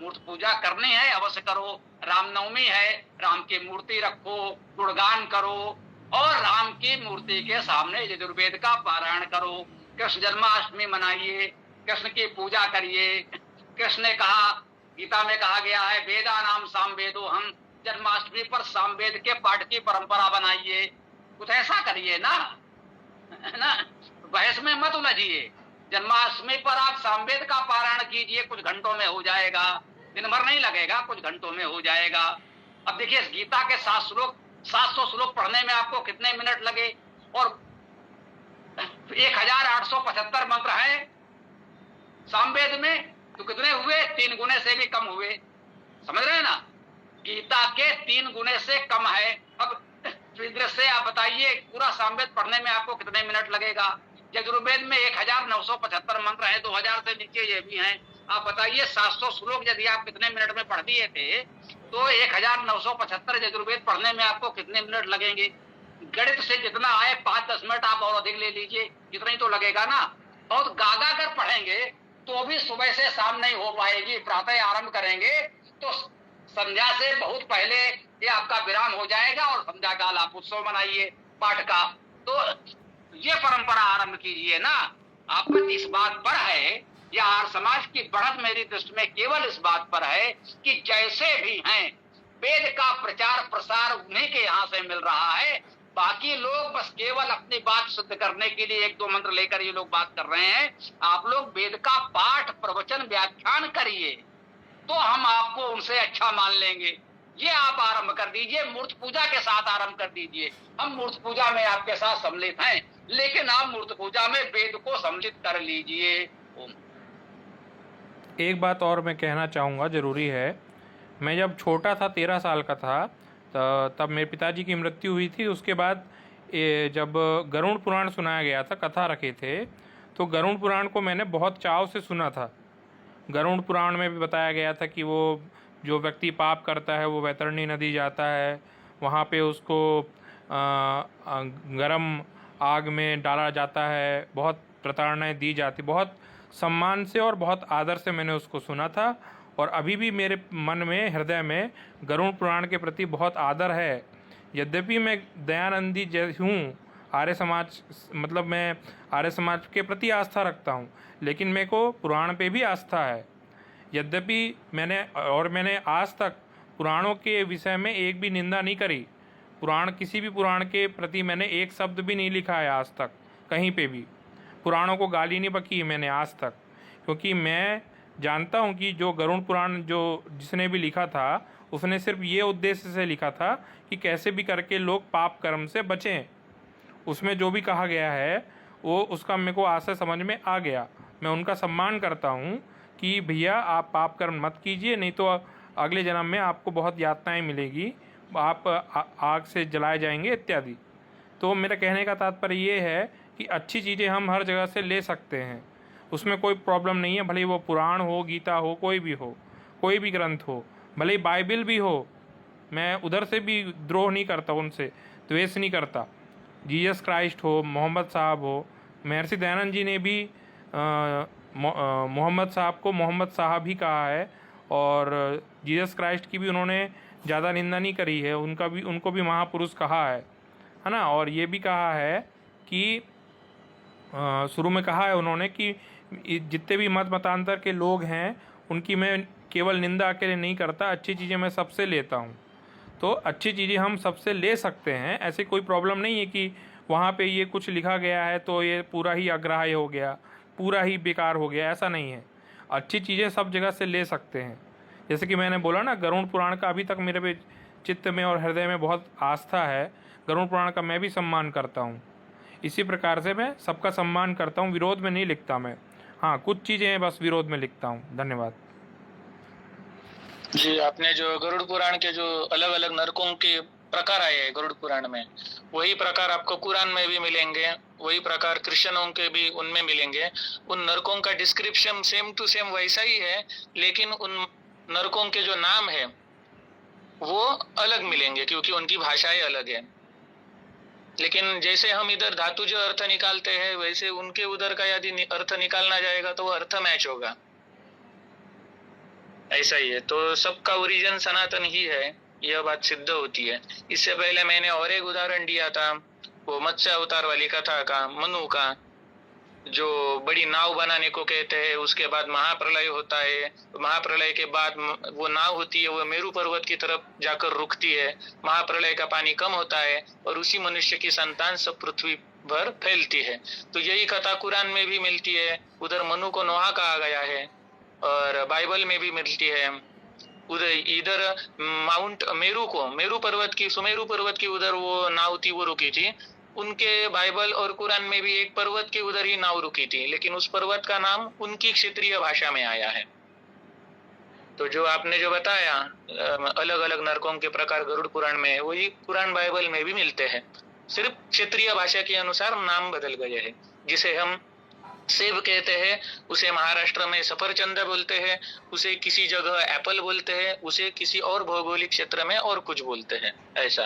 मूर्ति पूजा करनी है अवश्य करो, रामनवमी है राम की मूर्ति रखो, गुणगान करो और राम की मूर्ति के सामने यजुर्वेद का पारायण करो। कृष्ण जन्माष्टमी मनाइए, कृष्ण की पूजा करिए। कृष्ण ने कहा, गीता में कहा गया है, वेदा नाम सामवेदो हम। जन्माष्टमी पर सामवेद के पाठ की परंपरा बनाइए। कुछ ऐसा करिए ना, बहस में मत उलझिए। जन्माष्टमी पर आप सामवेद का पारायण कीजिए, कुछ घंटों में हो जाएगा, दिन भर नहीं लगेगा, कुछ घंटों में हो जाएगा। अब देखिए गीता के 700 श्लोक पढ़ने में आपको कितने मिनट लगे और 1875 मंत्र है सामवेद में, तो कितने हुए? 3 गुने से भी कम हुए। समझ रहे हैं ना? गीता के 3 गुने से कम है। अब से आप बताइए पूरा सामवेद पढ़ने में आपको कितने मिनट लगेगा? यजुर्वेद में 1975 मंत्र है, 2000 से नीचे ये भी हैं। आप बताइए 700 श्लोक यदि आप कितने मिनट में पढ़ दिए थे तो 1975 यजुर्वेद पढ़ने में आपको कितने मिनट लगेंगे? गणित से जितना आए 5-10 मिनट आप और अधिक ले लीजिए, इतना ही तो लगेगा ना। बहुत गागा कर पढ़ेंगे तो भी सुबह से शाम नहीं हो पाएगी। प्रातः आरंभ करेंगे तो संध्या से बहुत पहले ये आपका विराम हो जाएगा और संध्या काल आप उत्सव मनाइए पाठ का। तो ये परंपरा आरंभ कीजिए ना। आपत्ति इस बात पर है, या आर्य समाज की बढ़त मेरी दृष्टि में केवल इस बात पर है कि जैसे भी हैं वेद का प्रचार प्रसार उन्हीं के यहाँ से मिल रहा है। बाकी लोग बस केवल अपनी बात सिद्ध करने के लिए एक दो मंत्र लेकर ये लोग बात कर रहे हैं। आप लोग वेद का पाठ प्रवचन व्याख्यान करिए तो हम आपको उनसे अच्छा मान लेंगे। ये आप आरंभ कर दीजिए, मूर्त पूजा के साथ आरंभ कर दीजिए। हम मूर्त पूजा में आपके साथ सम्मिलित हैं, लेकिन आप मूर्त पूजा में वेद को सम्मिलित कर लीजिए। एक बात और मैं कहना चाहूँगा, ज़रूरी है। मैं जब छोटा था, 13 साल का था, तब मेरे पिताजी की मृत्यु हुई थी। उसके बाद जब गरुड़ पुराण सुनाया गया था, कथा रखे थे, तो गरुड़ पुराण को मैंने बहुत चाव से सुना था। गरुड़ पुराण में भी बताया गया था कि वो जो व्यक्ति पाप करता है वो वैतरणी नदी जाता है, वहाँ पे उसको गरम आग में डाला जाता है, बहुत प्रताड़नाएं दी जाती। बहुत सम्मान से और बहुत आदर से मैंने उसको सुना था और अभी भी मेरे मन में, हृदय में गरुड़ पुराण के प्रति बहुत आदर है। यद्यपि मैं दयानंदी हूँ, आर्य समाज, मतलब मैं आर्य समाज के प्रति आस्था रखता हूँ, लेकिन मेरे को पुराण पे भी आस्था है। यद्यपि मैंने आज तक पुराणों के विषय में एक भी निंदा नहीं करी। किसी भी पुराण के प्रति मैंने एक शब्द भी नहीं लिखा है आज तक, कहीं पे भी पुराणों को गाली नहीं बकी मैंने आज तक, क्योंकि मैं जानता हूँ कि जो गरुड़ पुराण जिसने भी लिखा था, उसने सिर्फ ये उद्देश्य से लिखा था कि कैसे भी करके लोग पाप कर्म से बचें। उसमें जो भी कहा गया है वो उसका मेरे को आज से समझ में आ गया। मैं उनका सम्मान करता हूँ कि भैया आप पाप कर्म मत कीजिए, नहीं तो अगले जन्म में आपको बहुत यातनाएं मिलेगी, आप आग से जलाए जाएंगे इत्यादि। तो मेरा कहने का तात्पर्य ये है कि अच्छी चीज़ें हम हर जगह से ले सकते हैं, उसमें कोई प्रॉब्लम नहीं है। भले वो पुराण हो, गीता हो, कोई भी हो, कोई भी ग्रंथ हो, भले ही बाइबिल भी हो, मैं उधर से भी द्रोह नहीं करता, उनसे द्वेष नहीं करता। जीसस क्राइस्ट हो, मोहम्मद साहब हो, महर्षि दयानंद जी ने भी मोहम्मद साहब को मोहम्मद साहब ही कहा है और जीसस क्राइस्ट की भी उन्होंने ज़्यादा निंदा नहीं करी है, उनको भी महापुरुष कहा है ना। और ये भी कहा है कि शुरू में कहा है उन्होंने कि जितने भी मतांतर के लोग हैं उनकी मैं केवल निंदा अकेले नहीं करता, अच्छी चीज़ें मैं सबसे लेता हूँ। तो अच्छी चीज़ें हम सबसे ले सकते हैं, ऐसे कोई प्रॉब्लम नहीं है कि वहाँ पे ये कुछ लिखा गया है तो ये पूरा ही अग्राह्य हो गया, पूरा ही बेकार हो गया, ऐसा नहीं है। अच्छी चीज़ें सब जगह से ले सकते हैं। जैसे कि मैंने बोला ना, गरुड़ पुराण का अभी तक मेरे पे चित्त में और हृदय में बहुत आस्था है। गरुड़ पुराण का मैं भी सम्मान करता हूँ। इसी प्रकार से मैं सबका सम्मान करता हूँ, विरोध में नहीं लिखता मैं। हाँ, कुछ चीज़ें बस विरोध में लिखता हूँ। धन्यवाद जी। आपने जो गरुड़ पुराण के जो अलग अलग नरकों के प्रकार आए हैं गरुड़ पुराण में, वही प्रकार आपको कुरान में भी मिलेंगे, वही प्रकार क्रिश्चियनों के भी उनमें मिलेंगे। उन नरकों का डिस्क्रिप्शन सेम टू सेम वैसा ही है, लेकिन उन नरकों के जो नाम है वो अलग मिलेंगे क्योंकि उनकी भाषाएं अलग है। लेकिन जैसे हम इधर धातु जो अर्थ निकालते हैं, वैसे उनके उधर का यदि अर्थ निकालना जाएगा तो वो अर्थ मैच होगा। ऐसा ही है। तो सबका ओरिजिन सनातन ही है, यह बात सिद्ध होती है। इससे पहले मैंने और एक उदाहरण दिया था, वो मत्स्य अवतार वाली कथा का, मनु का, जो बड़ी नाव बनाने को कहते हैं। उसके बाद महाप्रलय होता है, महाप्रलय के बाद वो नाव होती है, वो मेरू पर्वत की तरफ जाकर रुकती है। महाप्रलय का पानी कम होता है और उसी मनुष्य की संतान सब पृथ्वी भर फैलती है। तो यही कथा कुरान में भी मिलती है। उधर मनु को नोहा कहा गया है और बाइबल में भी मिलती है। उधर इधर माउंट मेरू को, मेरू पर्वत की, सुमेरु पर्वत की उधर वो नाव थी, वो रुकी थी। उनके बाइबल और कुरान में भी एक पर्वत के उधर ही नाव रुकी थी, लेकिन उस पर्वत का नाम उनकी क्षेत्रीय भाषा में आया है। तो जो आपने जो बताया अलग अलग नरकों के प्रकार गरुड़ पुराण में, वही कुरान बाइबल में भी मिलते हैं, सिर्फ क्षेत्रीय भाषा के अनुसार नाम बदल गए हैं। जिसे हम सेब कहते हैं उसे महाराष्ट्र में सफरचंद बोलते हैं, उसे किसी जगह एप्पल बोलते हैं, उसे किसी और भौगोलिक क्षेत्र में और कुछ बोलते हैं, ऐसा।